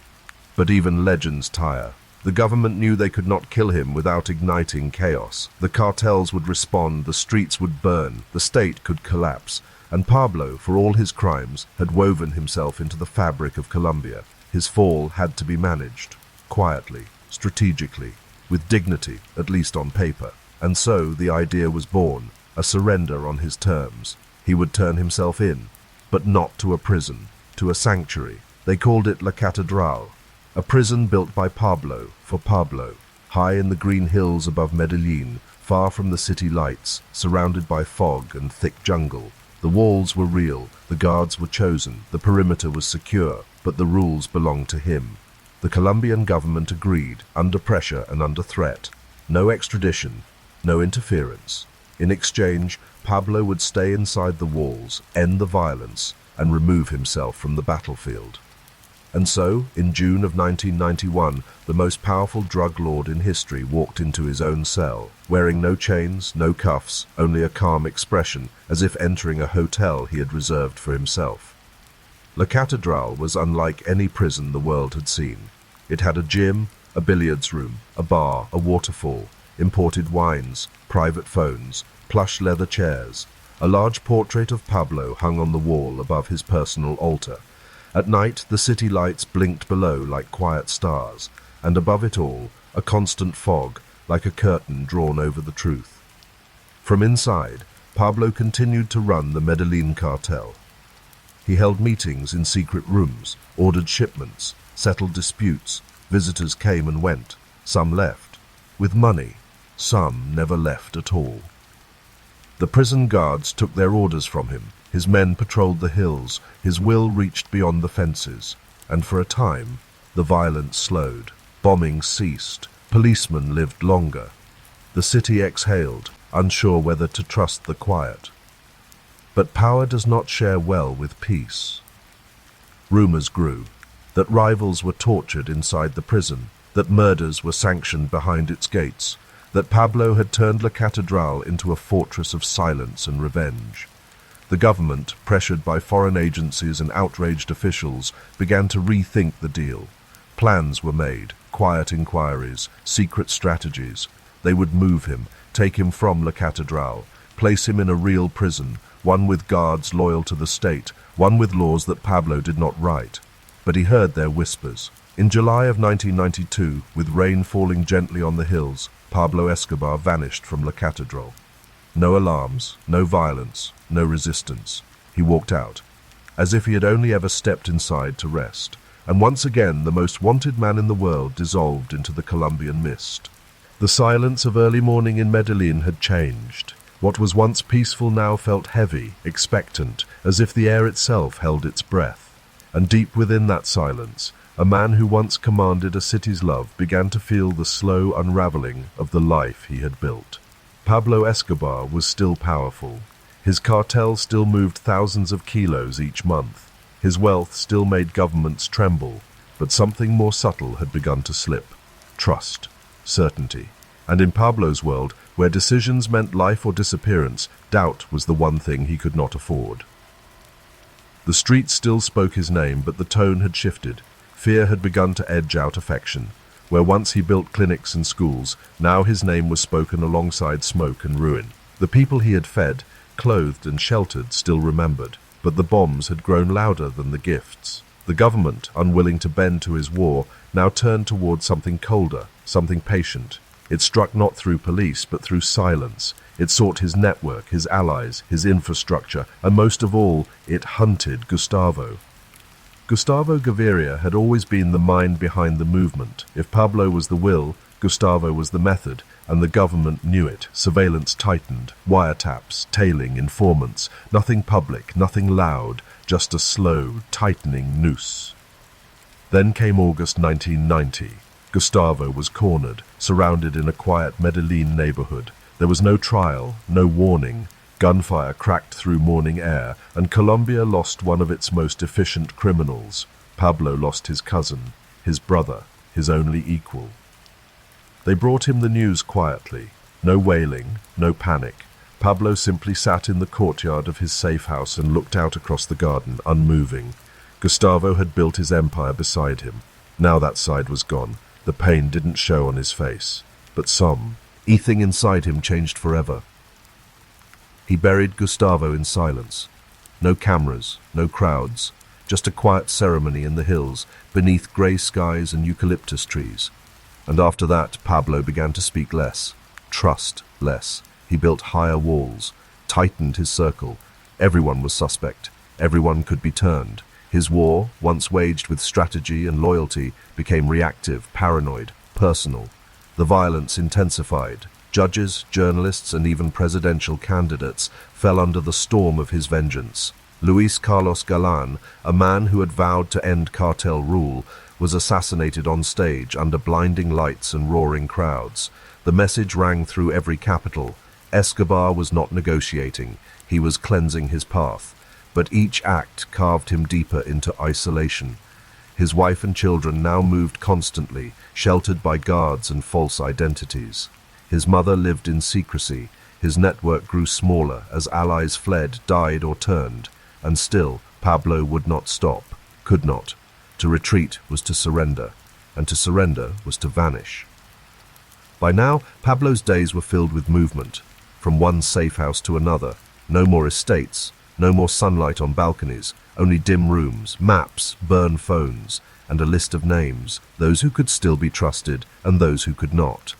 A: But even legends tire. The government knew they could not kill him without igniting chaos. The cartels would respond, the streets would burn, the state could collapse. And Pablo, for all his crimes, had woven himself into the fabric of Colombia. His fall had to be managed, quietly, strategically, with dignity, at least on paper. And so the idea was born, a surrender on his terms. He would turn himself in, but not to a prison, to a sanctuary. They called it La Catedral, a prison built by Pablo, for Pablo, high in the green hills above Medellín, far from the city lights, surrounded by fog and thick jungle. The walls were real, the guards were chosen, the perimeter was secure, but the rules belonged to him. The Colombian government agreed, under pressure and under threat. No extradition, no interference. In exchange, Pablo would stay inside the walls, end the violence, and remove himself from the battlefield. And so, in June of 1991, the most powerful drug lord in history walked into his own cell, wearing no chains, no cuffs, only a calm expression, as if entering a hotel he had reserved for himself. La Catedral was unlike any prison the world had seen. It had a gym, a billiards room, a bar, a waterfall, imported wines, private phones, plush leather chairs. A large portrait of Pablo hung on the wall above his personal altar. At night, the city lights blinked below like quiet stars, and above it all, a constant fog, like a curtain drawn over the truth. From inside, Pablo continued to run the Medellín cartel. He held meetings in secret rooms, ordered shipments, settled disputes. Visitors came and went. Some left, with money. Some never left at all. The prison guards took their orders from him. His men patrolled the hills. His will reached beyond the fences. And for a time, the violence slowed. Bombing ceased. Policemen lived longer. The city exhaled, unsure whether to trust the quiet. But power does not share well with peace. Rumors grew that rivals were tortured inside the prison, that murders were sanctioned behind its gates, that Pablo had turned La Catedral into a fortress of silence and revenge. The government, pressured by foreign agencies and outraged officials, began to rethink the deal. Plans were made, quiet inquiries, secret strategies. They would move him, take him from La Catedral, place him in a real prison, one with guards loyal to the state, one with laws that Pablo did not write. But he heard their whispers. In July of 1992, with rain falling gently on the hills, Pablo Escobar vanished from La Catedral. No alarms, no violence, no resistance. He walked out, as if he had only ever stepped inside to rest. And once again, the most wanted man in the world dissolved into the Colombian mist. The silence of early morning in Medellín had changed. What was once peaceful now felt heavy, expectant, as if the air itself held its breath. And deep within that silence, a man who once commanded a city's love began to feel the slow unraveling of the life he had built. Pablo Escobar was still powerful. His cartel still moved thousands of kilos each month. His wealth still made governments tremble, but something more subtle had begun to slip. Trust, certainty. And in Pablo's world, where decisions meant life or disappearance, doubt was the one thing he could not afford. The streets still spoke his name, but the tone had shifted. Fear had begun to edge out affection. Where once he built clinics and schools, now his name was spoken alongside smoke and ruin. The people he had fed, clothed and sheltered still remembered, but the bombs had grown louder than the gifts. The government, unwilling to bend to his war, now turned toward something colder, something patient. It struck not through police, but through silence. It sought his network, his allies, his infrastructure, and most of all, it hunted Gustavo. Gustavo Gaviria had always been the mind behind the movement. If Pablo was the will, Gustavo was the method, and the government knew it. Surveillance tightened, wiretaps, tailing, informants, nothing public, nothing loud, just a slow, tightening noose. Then came August 1990. Gustavo was cornered, surrounded in a quiet Medellín neighborhood. There was no trial, no warning. Gunfire cracked through morning air, and Colombia lost one of its most efficient criminals. Pablo lost his cousin, his brother, his only equal. They brought him the news quietly. No wailing, no panic. Pablo simply sat in the courtyard of his safe house and looked out across the garden, unmoving. Gustavo had built his empire beside him. Now that side was gone. The pain didn't show on his face. But everything inside him changed forever. He buried Gustavo in silence. No cameras, no crowds, just a quiet ceremony in the hills, beneath grey skies and eucalyptus trees. And after that, Pablo began to speak less, trust less. He built higher walls, tightened his circle. Everyone was suspect. Everyone could be turned. His war, once waged with strategy and loyalty, became reactive, paranoid, personal. The violence intensified. Judges, journalists, and even presidential candidates fell under the storm of his vengeance. Luis Carlos Galan, a man who had vowed to end cartel rule, was assassinated on stage under blinding lights and roaring crowds. The message rang through every capital. Escobar was not negotiating. He was cleansing his path. But each act carved him deeper into isolation. His wife and children now moved constantly, sheltered by guards and false identities. His mother lived in secrecy. His network grew smaller as allies fled, died, or turned. And still, Pablo would not stop, could not. To retreat was to surrender, and to surrender was to vanish. By now, Pablo's days were filled with movement, from one safe house to another. No more estates, no more sunlight on balconies, only dim rooms, maps, burned phones, and a list of names, those who could still be trusted and those who could not.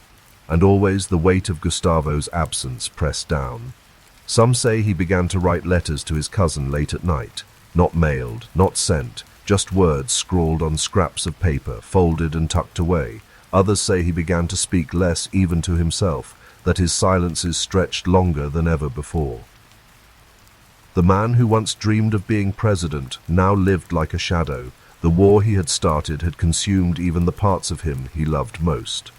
A: And always the weight of Gustavo's absence pressed down. Some say he began to write letters to his cousin late at night, not mailed, not sent, just words scrawled on scraps of paper, folded and tucked away. Others say he began to speak less even to himself, that his silences stretched longer than ever before. The man who once dreamed of being president now lived like a shadow. The war he had started had consumed even the parts of him he loved most.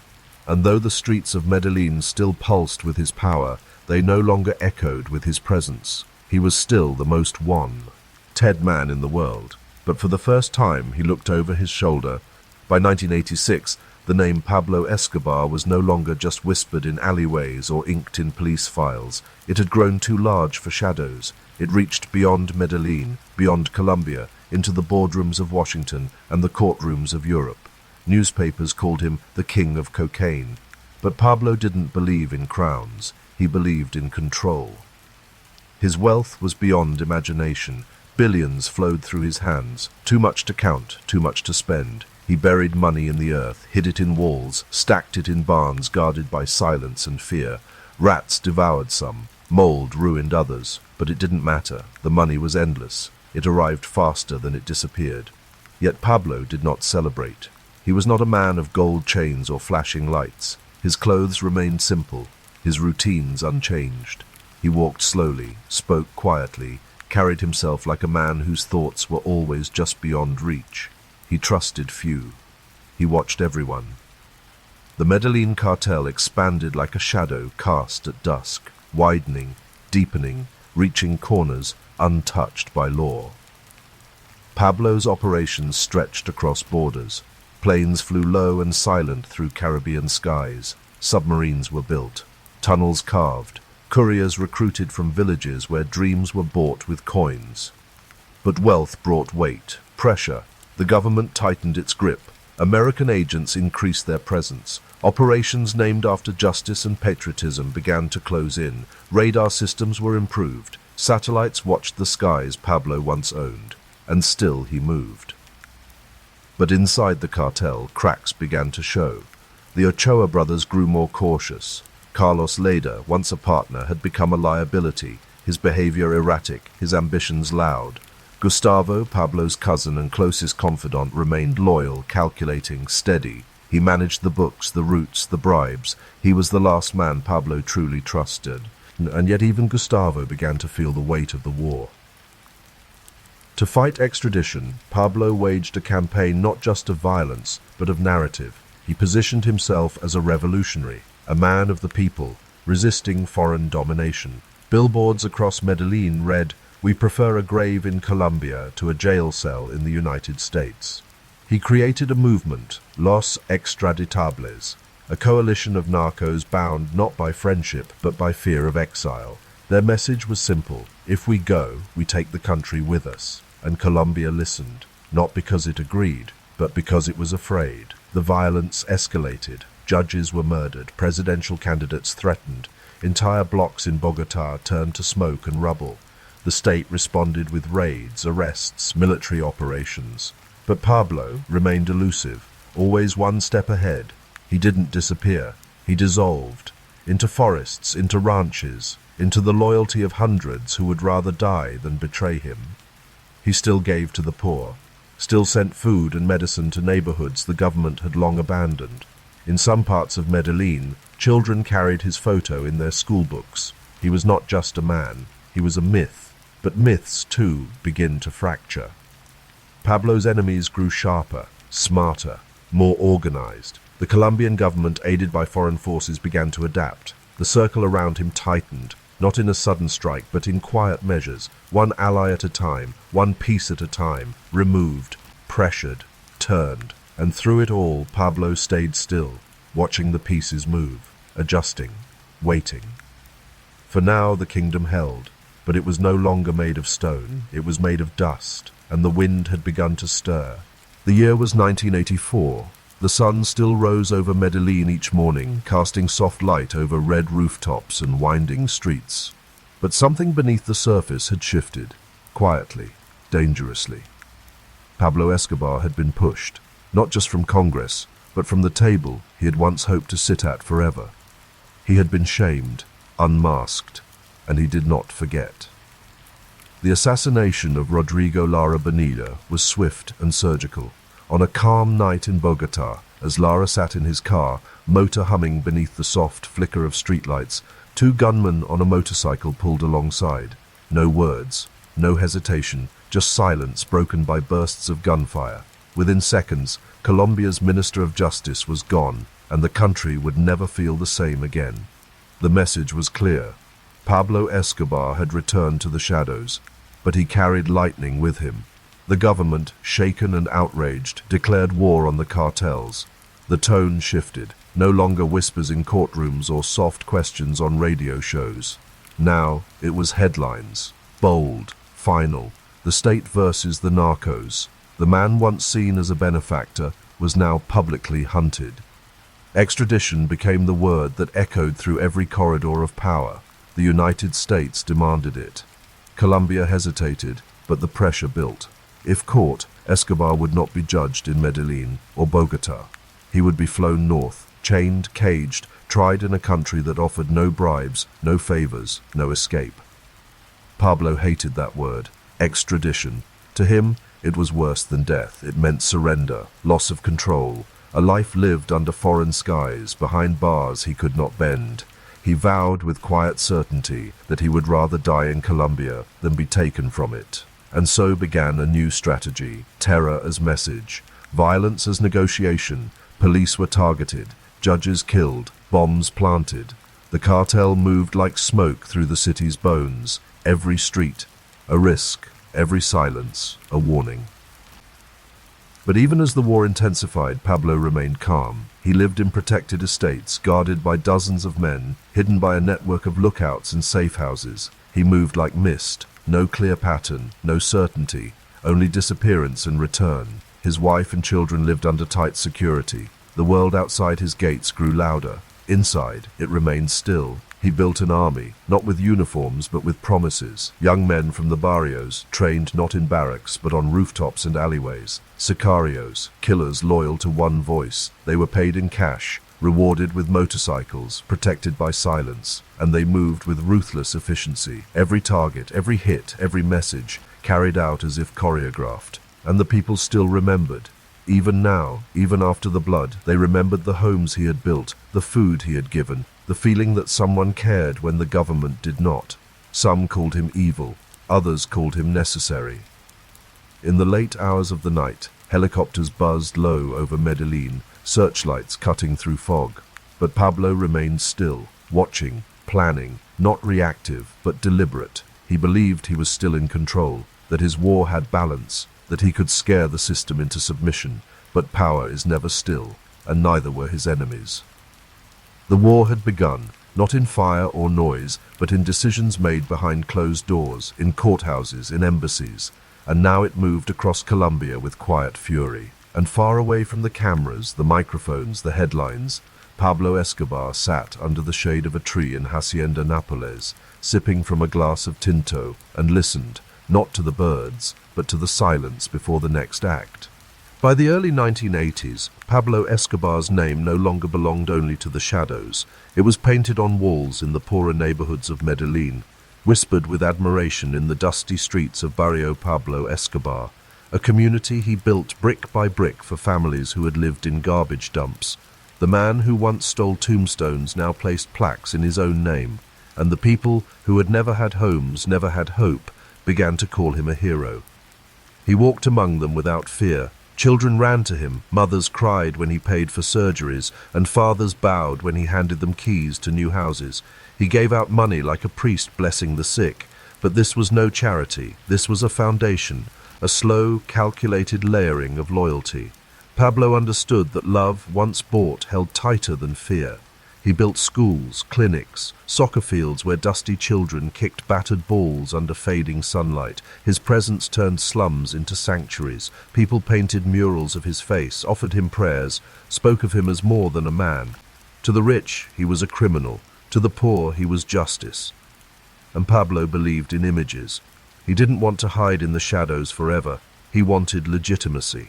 A: And though the streets of Medellín still pulsed with his power, they no longer echoed with his presence. He was still the most wanted man in the world. But for the first time he looked over his shoulder. By 1986, the name Pablo Escobar was no longer just whispered in alleyways or inked in police files. It had grown too large for shadows. It reached beyond Medellín, beyond Colombia, into the boardrooms of Washington and the courtrooms of Europe. Newspapers called him the king of cocaine. But Pablo didn't believe in crowns. He believed in control. His wealth was beyond imagination. Billions flowed through his hands. Too much to count, too much to spend. He buried money in the earth, hid it in walls, stacked it in barns guarded by silence and fear. Rats devoured some. Mold ruined others. But it didn't matter. The money was endless. It arrived faster than it disappeared. Yet Pablo did not celebrate. He was not a man of gold chains or flashing lights. His clothes remained simple, his routines unchanged. He walked slowly, spoke quietly, carried himself like a man whose thoughts were always just beyond reach. He trusted few. He watched everyone. The Medellín cartel expanded like a shadow cast at dusk, widening, deepening, reaching corners untouched by law. Pablo's operations stretched across borders. Planes flew low and silent through Caribbean skies. Submarines were built, tunnels carved, couriers recruited from villages where dreams were bought with coins. But wealth brought weight, pressure. The government tightened its grip. American agents increased their presence. Operations named after justice and patriotism began to close in. Radar systems were improved. Satellites watched the skies Pablo once owned. And still he moved. But inside the cartel, cracks began to show. The Ochoa brothers grew more cautious. Carlos Leda, once a partner, had become a liability, his behavior erratic, his ambitions loud. Gustavo, Pablo's cousin and closest confidant, remained loyal, calculating, steady. He managed the books, the routes, the bribes. He was the last man Pablo truly trusted. And yet even Gustavo began to feel the weight of the war. To fight extradition, Pablo waged a campaign not just of violence, but of narrative. He positioned himself as a revolutionary, a man of the people, resisting foreign domination. Billboards across Medellín read, "We prefer a grave in Colombia to a jail cell in the United States." He created a movement, Los Extraditables, a coalition of narcos bound not by friendship but by fear of exile. Their message was simple: if we go, we take the country with us. And Colombia listened, not because it agreed, but because it was afraid. The violence escalated. Judges were murdered, presidential candidates threatened. Entire blocks in Bogotá turned to smoke and rubble. The state responded with raids, arrests, military operations. But Pablo remained elusive, always one step ahead. He didn't disappear. He dissolved into forests, into ranches, into the loyalty of hundreds who would rather die than betray him. He still gave to the poor, still sent food and medicine to neighborhoods the government had long abandoned. In some parts of Medellín, children carried his photo in their school books. He was not just a man, he was a myth. But myths, too, begin to fracture. Pablo's enemies grew sharper, smarter, more organized. The Colombian government, aided by foreign forces, began to adapt. The circle around him tightened, not in a sudden strike, but in quiet measures, one ally at a time, one piece at a time, removed, pressured, turned. And through it all, Pablo stayed still, watching the pieces move, adjusting, waiting. For now the kingdom held, but it was no longer made of stone, it was made of dust, and the wind had begun to stir. The year was 1984. The sun still rose over Medellín each morning, casting soft light over red rooftops and winding streets. But something beneath the surface had shifted, quietly, dangerously. Pablo Escobar had been pushed, not just from Congress, but from the table he had once hoped to sit at forever. He had been shamed, unmasked, and he did not forget. The assassination of Rodrigo Lara Bonilla was swift and surgical. On a calm night in Bogotá, as Lara sat in his car, motor humming beneath the soft flicker of streetlights, two gunmen on a motorcycle pulled alongside. No words, no hesitation, just silence broken by bursts of gunfire. Within seconds, Colombia's Minister of Justice was gone, and the country would never feel the same again. The message was clear. Pablo Escobar had returned to the shadows, but he carried lightning with him. The government, shaken and outraged, declared war on the cartels. The tone shifted, no longer whispers in courtrooms or soft questions on radio shows. Now it was headlines, bold, final, the state versus the narcos. The man once seen as a benefactor was now publicly hunted. Extradition became the word that echoed through every corridor of power. The United States demanded it. Colombia hesitated, but the pressure built. If caught, Escobar would not be judged in Medellín or Bogotá. He would be flown north, chained, caged, tried in a country that offered no bribes, no favors, no escape. Pablo hated that word, extradition. To him, it was worse than death. It meant surrender, loss of control, a life lived under foreign skies, behind bars he could not bend. He vowed with quiet certainty that he would rather die in Colombia than be taken from it. And so began a new strategy, terror as message, violence as negotiation. Police were targeted, judges killed, bombs planted. The cartel moved like smoke through the city's bones, every street, a risk, every silence, a warning. But even as the war intensified, Pablo remained calm. He lived in protected estates, guarded by dozens of men, hidden by a network of lookouts and safe houses. He moved like mist, no clear pattern, no certainty, only disappearance and return. His wife and children lived under tight security. The world outside his gates grew louder. Inside, it remained still. He built an army, not with uniforms but with promises. Young men from the barrios, trained not in barracks but on rooftops and alleyways. Sicarios, killers loyal to one voice. They were paid in cash, rewarded with motorcycles, protected by silence, and they moved with ruthless efficiency. Every target, every hit, every message, carried out as if choreographed. And the people still remembered. Even now, even after the blood, they remembered the homes he had built, the food he had given, the feeling that someone cared when the government did not. Some called him evil, others called him necessary. In the late hours of the night, helicopters buzzed low over Medellín, searchlights cutting through fog. But Pablo remained still, watching, planning, not reactive, but deliberate. He believed he was still in control, that his war had balance, that he could scare the system into submission, but power is never still, and neither were his enemies. The war had begun, not in fire or noise, but in decisions made behind closed doors, in courthouses, in embassies, and now it moved across Colombia with quiet fury. And far away from the cameras, the microphones, the headlines, Pablo Escobar sat under the shade of a tree in Hacienda Nápoles, sipping from a glass of tinto, and listened, not to the birds, but to the silence before the next act. By the early 1980s, Pablo Escobar's name no longer belonged only to the shadows. It was painted on walls in the poorer neighborhoods of Medellín, whispered with admiration in the dusty streets of Barrio Pablo Escobar, a community he built brick by brick for families who had lived in garbage dumps. The man who once stole tombstones now placed plaques in his own name, and the people who had never had homes, never had hope, began to call him a hero. He walked among them without fear. Children ran to him, mothers cried when he paid for surgeries, and fathers bowed when he handed them keys to new houses. He gave out money like a priest blessing the sick, but this was no charity. This was a foundation, a slow, calculated layering of loyalty. Pablo understood that love, once bought, held tighter than fear. He built schools, clinics, soccer fields where dusty children kicked battered balls under fading sunlight. His presence turned slums into sanctuaries. People painted murals of his face, offered him prayers, spoke of him as more than a man. To the rich, he was a criminal. To the poor, he was justice. And Pablo believed in images. He didn't want to hide in the shadows forever. He wanted legitimacy.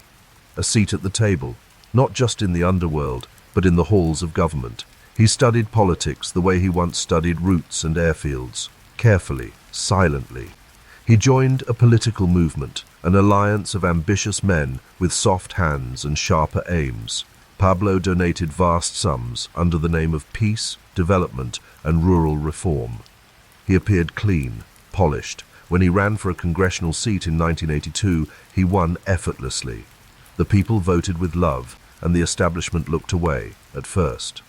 A: A seat at the table, not just in the underworld, but in the halls of government. He studied politics the way he once studied routes and airfields, carefully, silently. He joined a political movement, an alliance of ambitious men with soft hands and sharper aims. Pablo donated vast sums under the name of peace, development, and rural reform. He appeared clean, polished. When he ran for a congressional seat in 1982, he won effortlessly. The people voted with love, and the establishment looked away, at first.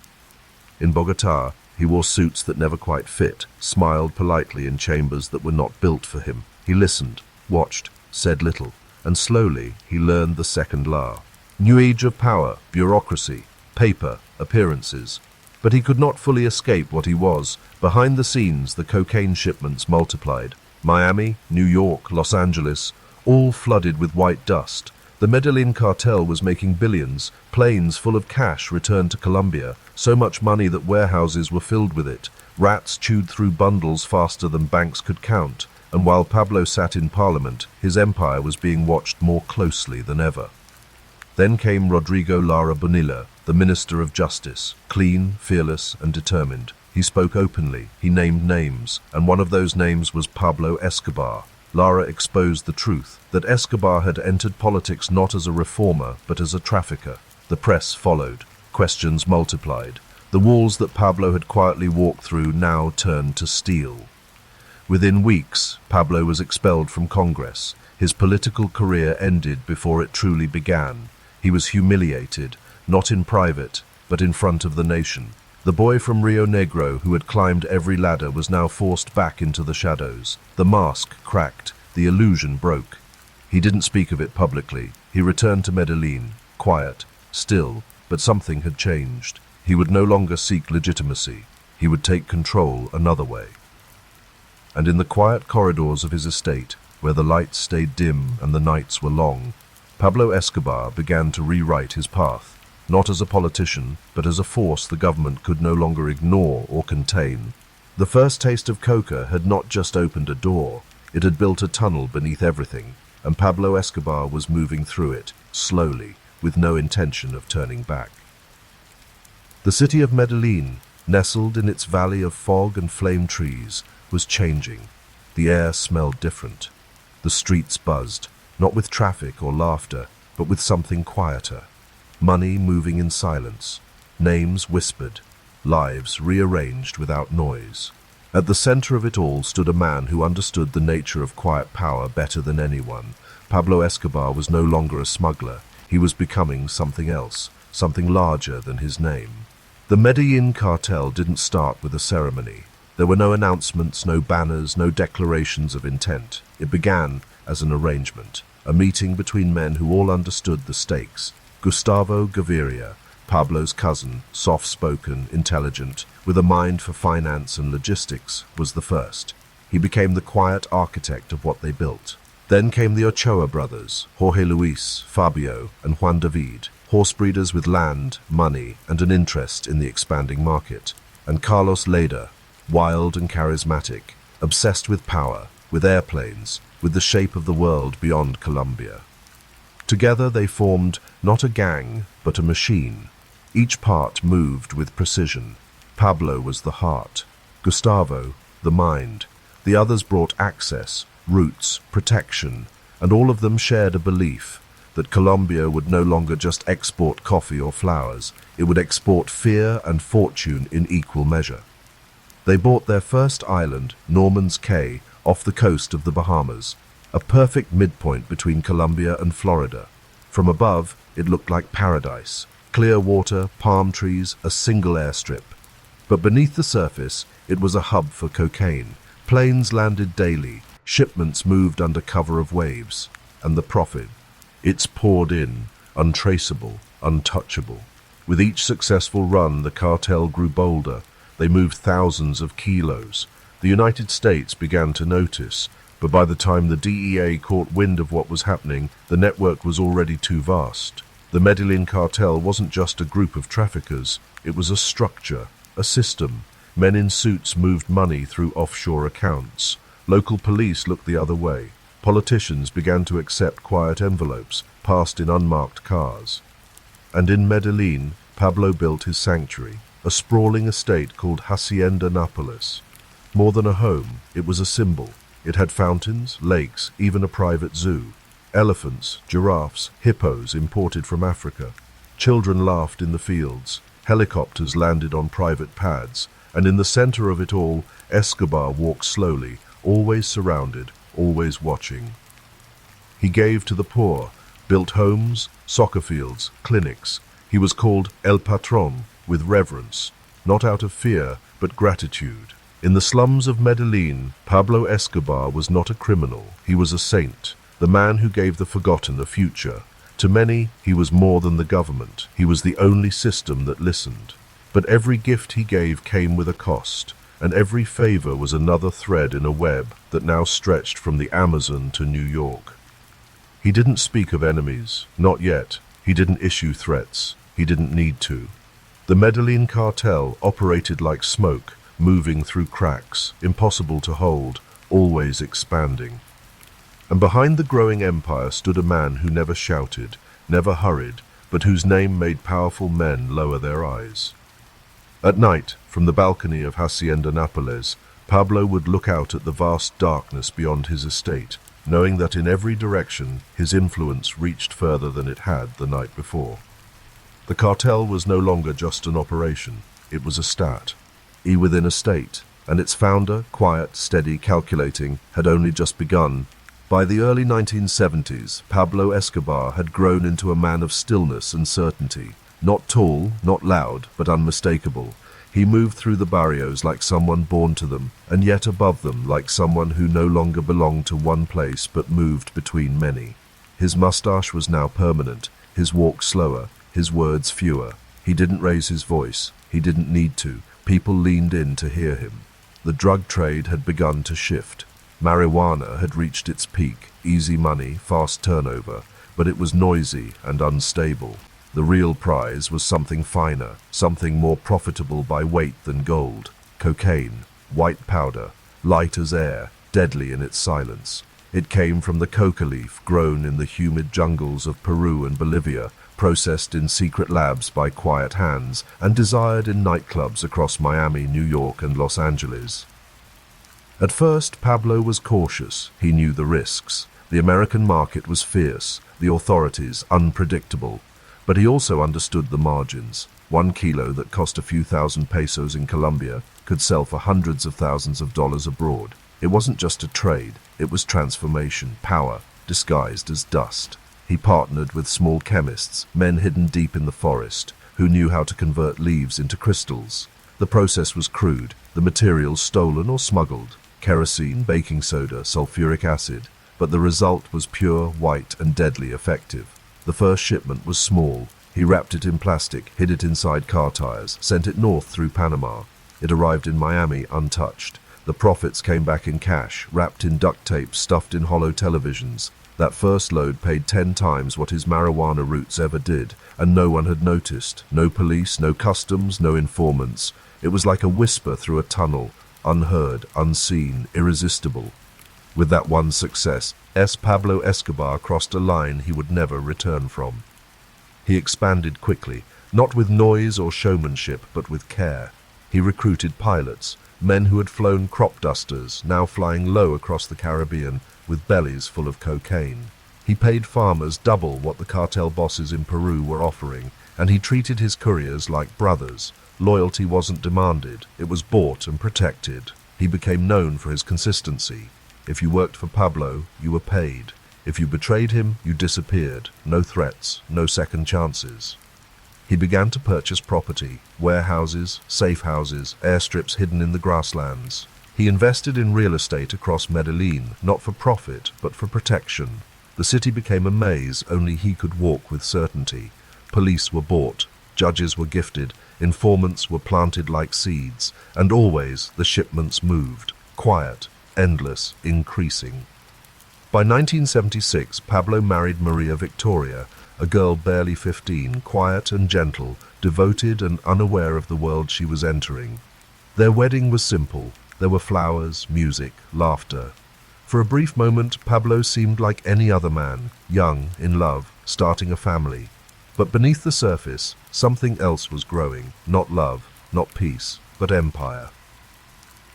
A: In Bogotá, he wore suits that never quite fit, smiled politely in chambers that were not built for him. He listened, watched, said little, and slowly he learned the second law. New age of power, bureaucracy, paper, appearances. But he could not fully escape what he was. Behind the scenes, the cocaine shipments multiplied. Miami, New York, Los Angeles, all flooded with white dust. The Medellín cartel was making billions. Planes full of cash returned to Colombia, so much money that warehouses were filled with it. Rats chewed through bundles faster than banks could count, and while Pablo sat in parliament, his empire was being watched more closely than ever. Then came Rodrigo Lara Bonilla, the Minister of Justice, clean, fearless, and determined. He spoke openly, he named names, and one of those names was Pablo Escobar. Lara exposed the truth, that Escobar had entered politics not as a reformer, but as a trafficker. The press followed. Questions multiplied. The walls that Pablo had quietly walked through now turned to steel. Within weeks, Pablo was expelled from Congress. His political career ended before it truly began. He was humiliated, not in private, but in front of the nation. The boy from Rio Negro who had climbed every ladder was now forced back into the shadows. The mask cracked, the illusion broke. He didn't speak of it publicly. He returned to Medellín, quiet, still, but something had changed. He would no longer seek legitimacy. He would take control another way. And in the quiet corridors of his estate, where the lights stayed dim and the nights were long, Pablo Escobar began to rewrite his path, not as a politician, but as a force the government could no longer ignore or contain. The first taste of coca had not just opened a door, it had built a tunnel beneath everything, and Pablo Escobar was moving through it, slowly, with no intention of turning back. The city of Medellín, nestled in its valley of fog and flame trees, was changing. The air smelled different. The streets buzzed, not with traffic or laughter, but with something quieter. Money moving in silence, names whispered, lives rearranged without noise. At the center of it all stood a man who understood the nature of quiet power better than anyone. Pablo Escobar was no longer a smuggler. He was becoming something else, something larger than his name. The Medellín cartel didn't start with a ceremony. There were no announcements, no banners, no declarations of intent. It began as an arrangement, a meeting between men who all understood the stakes. Gustavo Gaviria, Pablo's cousin, soft-spoken, intelligent, with a mind for finance and logistics, was the first. He became the quiet architect of what they built. Then came the Ochoa brothers, Jorge Luis, Fabio, and Juan David, horse breeders with land, money, and an interest in the expanding market. And Carlos Leda, wild and charismatic, obsessed with power, with airplanes, with the shape of the world beyond Colombia. Together they formed not a gang, but a machine. Each part moved with precision. Pablo was the heart, Gustavo, the mind. The others brought access, roots, protection, and all of them shared a belief that Colombia would no longer just export coffee or flowers, it would export fear and fortune in equal measure. They bought their first island, Norman's Cay, off the coast of the Bahamas, a perfect midpoint between Colombia and Florida. From above, it looked like paradise, clear water, palm trees, a single airstrip. But beneath the surface, it was a hub for cocaine. Planes landed daily, shipments moved under cover of waves, and the profit. It's poured in, untraceable, untouchable. With each successful run, the cartel grew bolder. They moved thousands of kilos. The United States began to notice, but by the time the DEA caught wind of what was happening, the network was already too vast. The Medellín cartel wasn't just a group of traffickers, it was a structure, a system. Men in suits moved money through offshore accounts. Local police looked the other way. Politicians began to accept quiet envelopes, passed in unmarked cars. And in Medellín, Pablo built his sanctuary, a sprawling estate called Hacienda Nápoles. More than a home, it was a symbol. It had fountains, lakes, even a private zoo. Elephants, giraffes, hippos imported from Africa. Children laughed in the fields. Helicopters landed on private pads. And in the center of it all, Escobar walked slowly, always surrounded, always watching. He gave to the poor, built homes, soccer fields, clinics. He was called El Patron, with reverence, not out of fear, but gratitude. In the slums of Medellín, Pablo Escobar was not a criminal, he was a saint, the man who gave the forgotten a future. To many, he was more than the government, he was the only system that listened. But every gift he gave came with a cost, and every favor was another thread in a web that now stretched from the Amazon to New York. He didn't speak of enemies, not yet. He didn't issue threats. He didn't need to. The Medellín cartel operated like smoke, moving through cracks, impossible to hold, always expanding. And behind the growing empire stood a man who never shouted, never hurried, but whose name made powerful men lower their eyes. At night, from the balcony of Hacienda Nápoles, Pablo would look out at the vast darkness beyond his estate, knowing that in every direction his influence reached further than it had the night before. The cartel was no longer just an operation, it was a stat, within a state, and its founder, quiet, steady, calculating, had only just begun. By the early 1970s, Pablo Escobar had grown into a man of stillness and certainty. Not tall, not loud, but unmistakable. He moved through the barrios like someone born to them, and yet above them like someone who no longer belonged to one place but moved between many. His mustache was now permanent, his walk slower, his words fewer. He didn't raise his voice. He didn't need to. People leaned in to hear him. The drug trade had begun to shift. Marijuana had reached its peak, easy money, fast turnover, but it was noisy and unstable. The real prize was something finer, something more profitable by weight than gold. Cocaine, white powder, light as air, deadly in its silence. It came from the coca leaf grown in the humid jungles of Peru and Bolivia, processed in secret labs by quiet hands, and desired in nightclubs across Miami, New York, and Los Angeles. At first, Pablo was cautious. He knew the risks. The American market was fierce, the authorities unpredictable. But he also understood the margins. 1 kilo that cost a few thousand pesos in Colombia could sell for hundreds of thousands of dollars abroad. It wasn't just a trade, it was transformation, power, disguised as dust. He partnered with small chemists, men hidden deep in the forest, who knew how to convert leaves into crystals. The process was crude, the materials stolen or smuggled, kerosene, baking soda, sulfuric acid, but the result was pure, white, and deadly effective. The first shipment was small. He wrapped it in plastic, hid it inside car tires, sent it north through Panama. It arrived in Miami untouched. The profits came back in cash, wrapped in duct tape, stuffed in hollow televisions. That first load paid 10 times what his marijuana routes ever did, and no one had noticed. No police, no customs, no informants. It was like a whisper through a tunnel, unheard, unseen, irresistible. With that one success, Pablo Escobar crossed a line he would never return from. He expanded quickly, not with noise or showmanship, but with care. He recruited pilots, men who had flown crop dusters, now flying low across the Caribbean with bellies full of cocaine. He paid farmers double what the cartel bosses in Peru were offering, and he treated his couriers like brothers. Loyalty wasn't demanded, it was bought and protected. He became known for his consistency. If you worked for Pablo, you were paid. If you betrayed him, you disappeared. No threats, no second chances. He began to purchase property, warehouses, safe houses, airstrips hidden in the grasslands. He invested in real estate across Medellín, not for profit, but for protection. The city became a maze only he could walk with certainty. Police were bought, judges were gifted, informants were planted like seeds, and always the shipments moved, quiet, endless, increasing. By 1976, Pablo married Maria Victoria, a girl barely 15, quiet and gentle, devoted and unaware of the world she was entering. Their wedding was simple. There were flowers, music, laughter. For a brief moment, Pablo seemed like any other man, young, in love, starting a family. But beneath the surface, something else was growing, not love, not peace, but empire.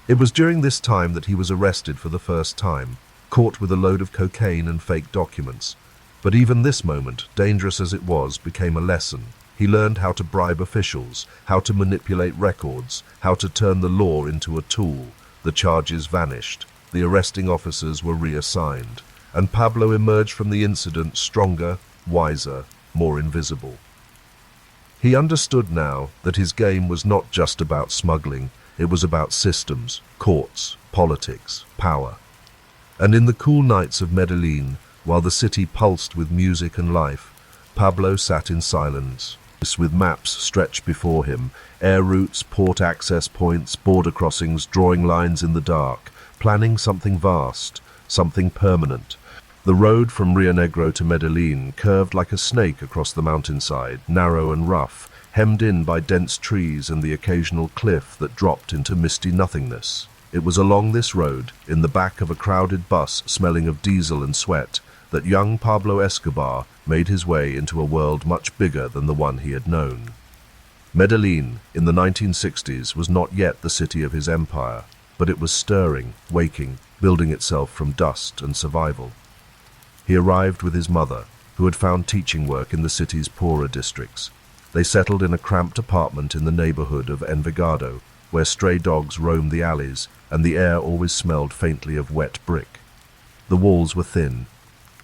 A: It was during this time that he was arrested for the first time, caught with a load of cocaine and fake documents. But even this moment, dangerous as it was, became a lesson. He learned how to bribe officials, how to manipulate records, how to turn the law into a tool. The charges vanished. The arresting officers were reassigned. And Pablo emerged from the incident stronger, wiser, more invisible. He understood now that his game was not just about smuggling. It was about systems, courts, politics, power. And in the cool nights of Medellín, while the city pulsed with music and life, Pablo sat in silence, with maps stretched before him, air routes, port access points, border crossings, drawing lines in the dark, planning something vast, something permanent. The road from Rio Negro to Medellín curved like a snake across the mountainside, narrow and rough, hemmed in by dense trees and the occasional cliff that dropped into misty nothingness. It was along this road, in the back of a crowded bus smelling of diesel and sweat, that young Pablo Escobar made his way into a world much bigger than the one he had known. Medellín, in the 1960s, was not yet the city of his empire, but it was stirring, waking, building itself from dust and survival. He arrived with his mother, who had found teaching work in the city's poorer districts. They settled in a cramped apartment in the neighborhood of Envigado, where stray dogs roamed the alleys and the air always smelled faintly of wet brick. The walls were thin.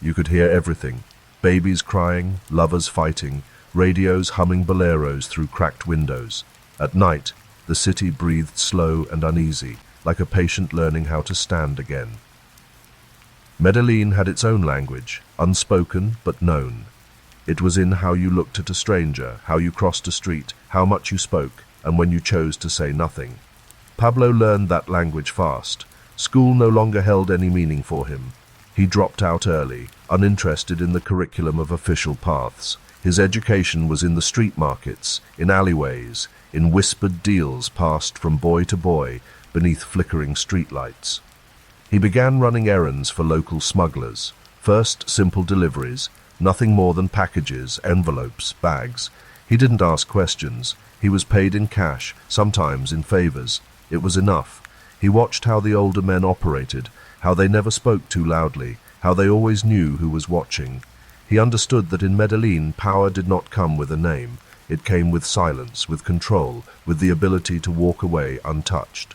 A: You could hear everything: babies crying, lovers fighting, radios humming boleros through cracked windows. At night, the city breathed slow and uneasy, like a patient learning how to stand again. Medellín had its own language, unspoken but known. It was in how you looked at a stranger, how you crossed a street, how much you spoke, and when you chose to say nothing. Pablo learned that language fast. School no longer held any meaning for him. He dropped out early, uninterested in the curriculum of official paths. His education was in the street markets, in alleyways, in whispered deals passed from boy to boy beneath flickering streetlights. He began running errands for local smugglers. First, simple deliveries, nothing more than packages, envelopes, bags. He didn't ask questions. He was paid in cash, sometimes in favors. It was enough. He watched how the older men operated, how they never spoke too loudly, how they always knew who was watching. He understood that in Medellín, power did not come with a name. It came with silence, with control, with the ability to walk away untouched.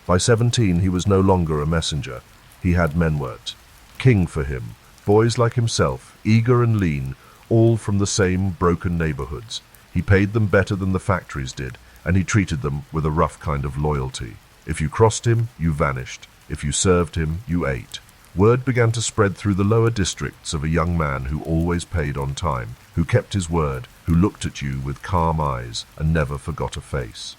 A: By 17, he was no longer a messenger. He had men worked. King for him, boys like himself, eager and lean, all from the same broken neighborhoods. He paid them better than the factories did, and he treated them with a rough kind of loyalty. If you crossed him, you vanished. If you served him, you ate. Word began to spread through the lower districts of a young man who always paid on time, who kept his word, who looked at you with calm eyes and never forgot a face.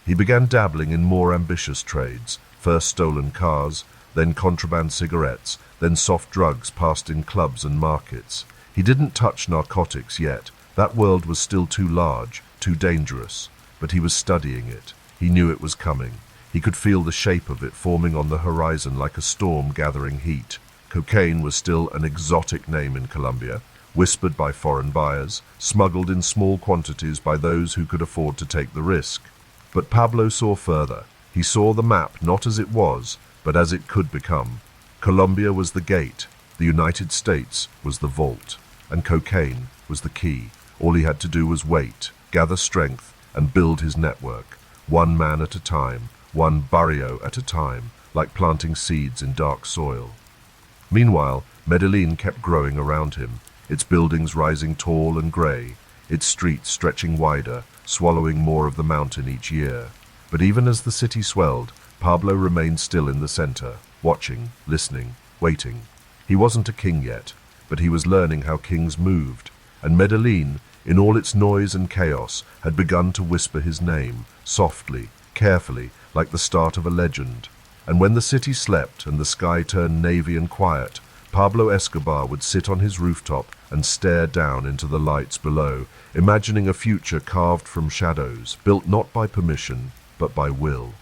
A: He began dabbling in more ambitious trades, first stolen cars, then contraband cigarettes, then soft drugs passed in clubs and markets. He didn't touch narcotics yet. That world was still too large, too dangerous. But he was studying it. He knew it was coming. He could feel the shape of it forming on the horizon like a storm gathering heat. Cocaine was still an exotic name in Colombia, whispered by foreign buyers, smuggled in small quantities by those who could afford to take the risk. But Pablo saw further. He saw the map not as it was, but as it could become. Colombia was the gate, the United States was the vault, and cocaine was the key. All he had to do was wait, gather strength, and build his network, one man at a time, one barrio at a time, like planting seeds in dark soil. Meanwhile, Medellín kept growing around him, its buildings rising tall and grey, its streets stretching wider, swallowing more of the mountain each year. But even as the city swelled, Pablo remained still in the center, watching, listening, waiting. He wasn't a king yet, but he was learning how kings moved, and Medellín, in all its noise and chaos, had begun to whisper his name, softly, carefully, like the start of a legend. And when the city slept and the sky turned navy and quiet, Pablo Escobar would sit on his rooftop and stare down into the lights below, imagining a future carved from shadows, built not by permission, but by will.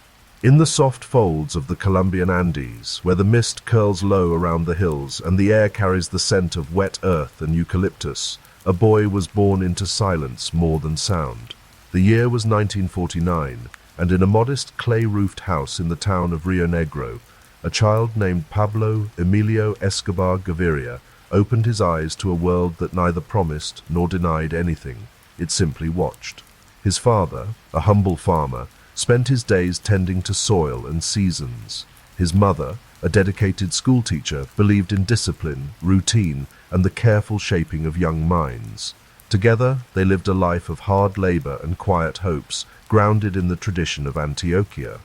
A: In the soft folds of the Colombian Andes, where the mist curls low around the hills and the air carries the scent of wet earth and eucalyptus, a boy was born into silence more than sound. The year was 1949, and in a modest clay-roofed house in the town of Rio Negro, a child named Pablo Emilio Escobar Gaviria opened his eyes to a world that neither promised nor denied anything. It simply watched. His father, a humble farmer, spent his days tending to soil and seasons. His mother, a dedicated schoolteacher, believed in discipline, routine, and the careful shaping of young minds. Together, they lived a life of hard labor and quiet hopes, grounded in the tradition of Antioquia.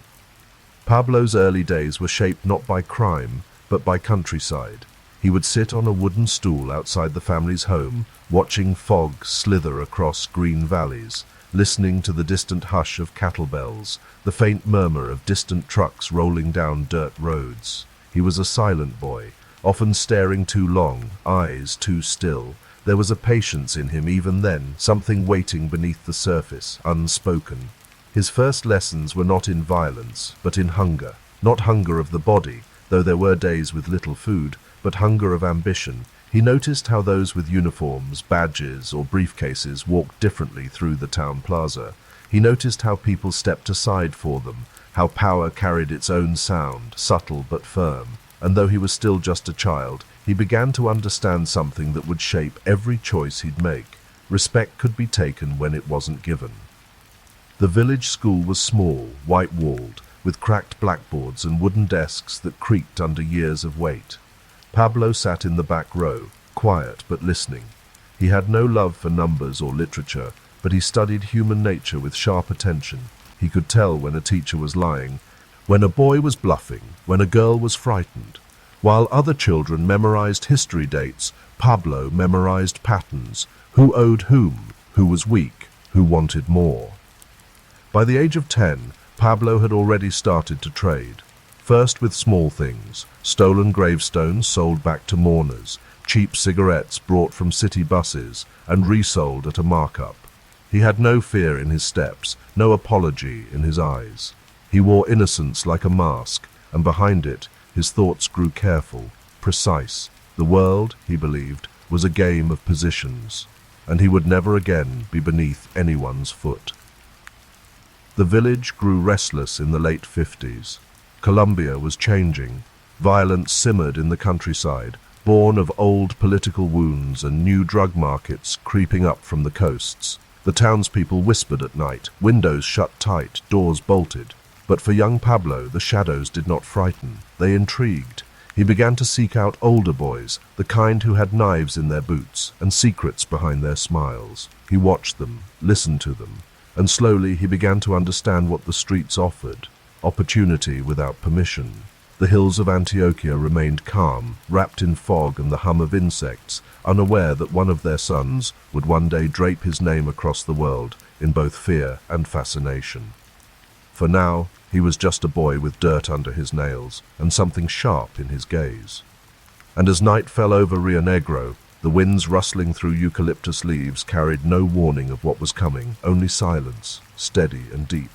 A: Pablo's early days were shaped not by crime, but by countryside. He would sit on a wooden stool outside the family's home, watching fog slither across green valleys, listening to the distant hush of cattle bells, the faint murmur of distant trucks rolling down dirt roads. He was a silent boy, often staring too long, eyes too still. There was a patience in him even then, something waiting beneath the surface, unspoken. His first lessons were not in violence, but in hunger. Not hunger of the body, though there were days with little food, but hunger of ambition. He noticed how those with uniforms, badges, or briefcases walked differently through the town plaza. He noticed how people stepped aside for them, how power carried its own sound, subtle but firm. And though he was still just a child, he began to understand something that would shape every choice he'd make. Respect could be taken when it wasn't given. The village school was small, white-walled, with cracked blackboards and wooden desks that creaked under years of weight. Pablo sat in the back row, quiet but listening. He had no love for numbers or literature, but he studied human nature with sharp attention. He could tell when a teacher was lying, when a boy was bluffing, when a girl was frightened. While other children memorized history dates, Pablo memorized patterns: who owed whom, who was weak, who wanted more. By the age of 10, Pablo had already started to trade. First with small things: stolen gravestones sold back to mourners, cheap cigarettes brought from city buses and resold at a markup. He had no fear in his steps, no apology in his eyes. He wore innocence like a mask, and behind it, his thoughts grew careful, precise. The world, he believed, was a game of positions, and he would never again be beneath anyone's foot. The village grew restless in the late 50s. Colombia was changing. Violence simmered in the countryside, born of old political wounds and new drug markets creeping up from the coasts. The townspeople whispered at night, windows shut tight, doors bolted. But for young Pablo, the shadows did not frighten. They intrigued. He began to seek out older boys, the kind who had knives in their boots and secrets behind their smiles. He watched them, listened to them, and slowly he began to understand what the streets offered: opportunity without permission. The hills of Antioquia remained calm, wrapped in fog and the hum of insects, unaware that one of their sons would one day drape his name across the world in both fear and fascination. For now, he was just a boy with dirt under his nails and something sharp in his gaze. And as night fell over Rio Negro, the winds rustling through eucalyptus leaves carried no warning of what was coming, only silence, steady and deep.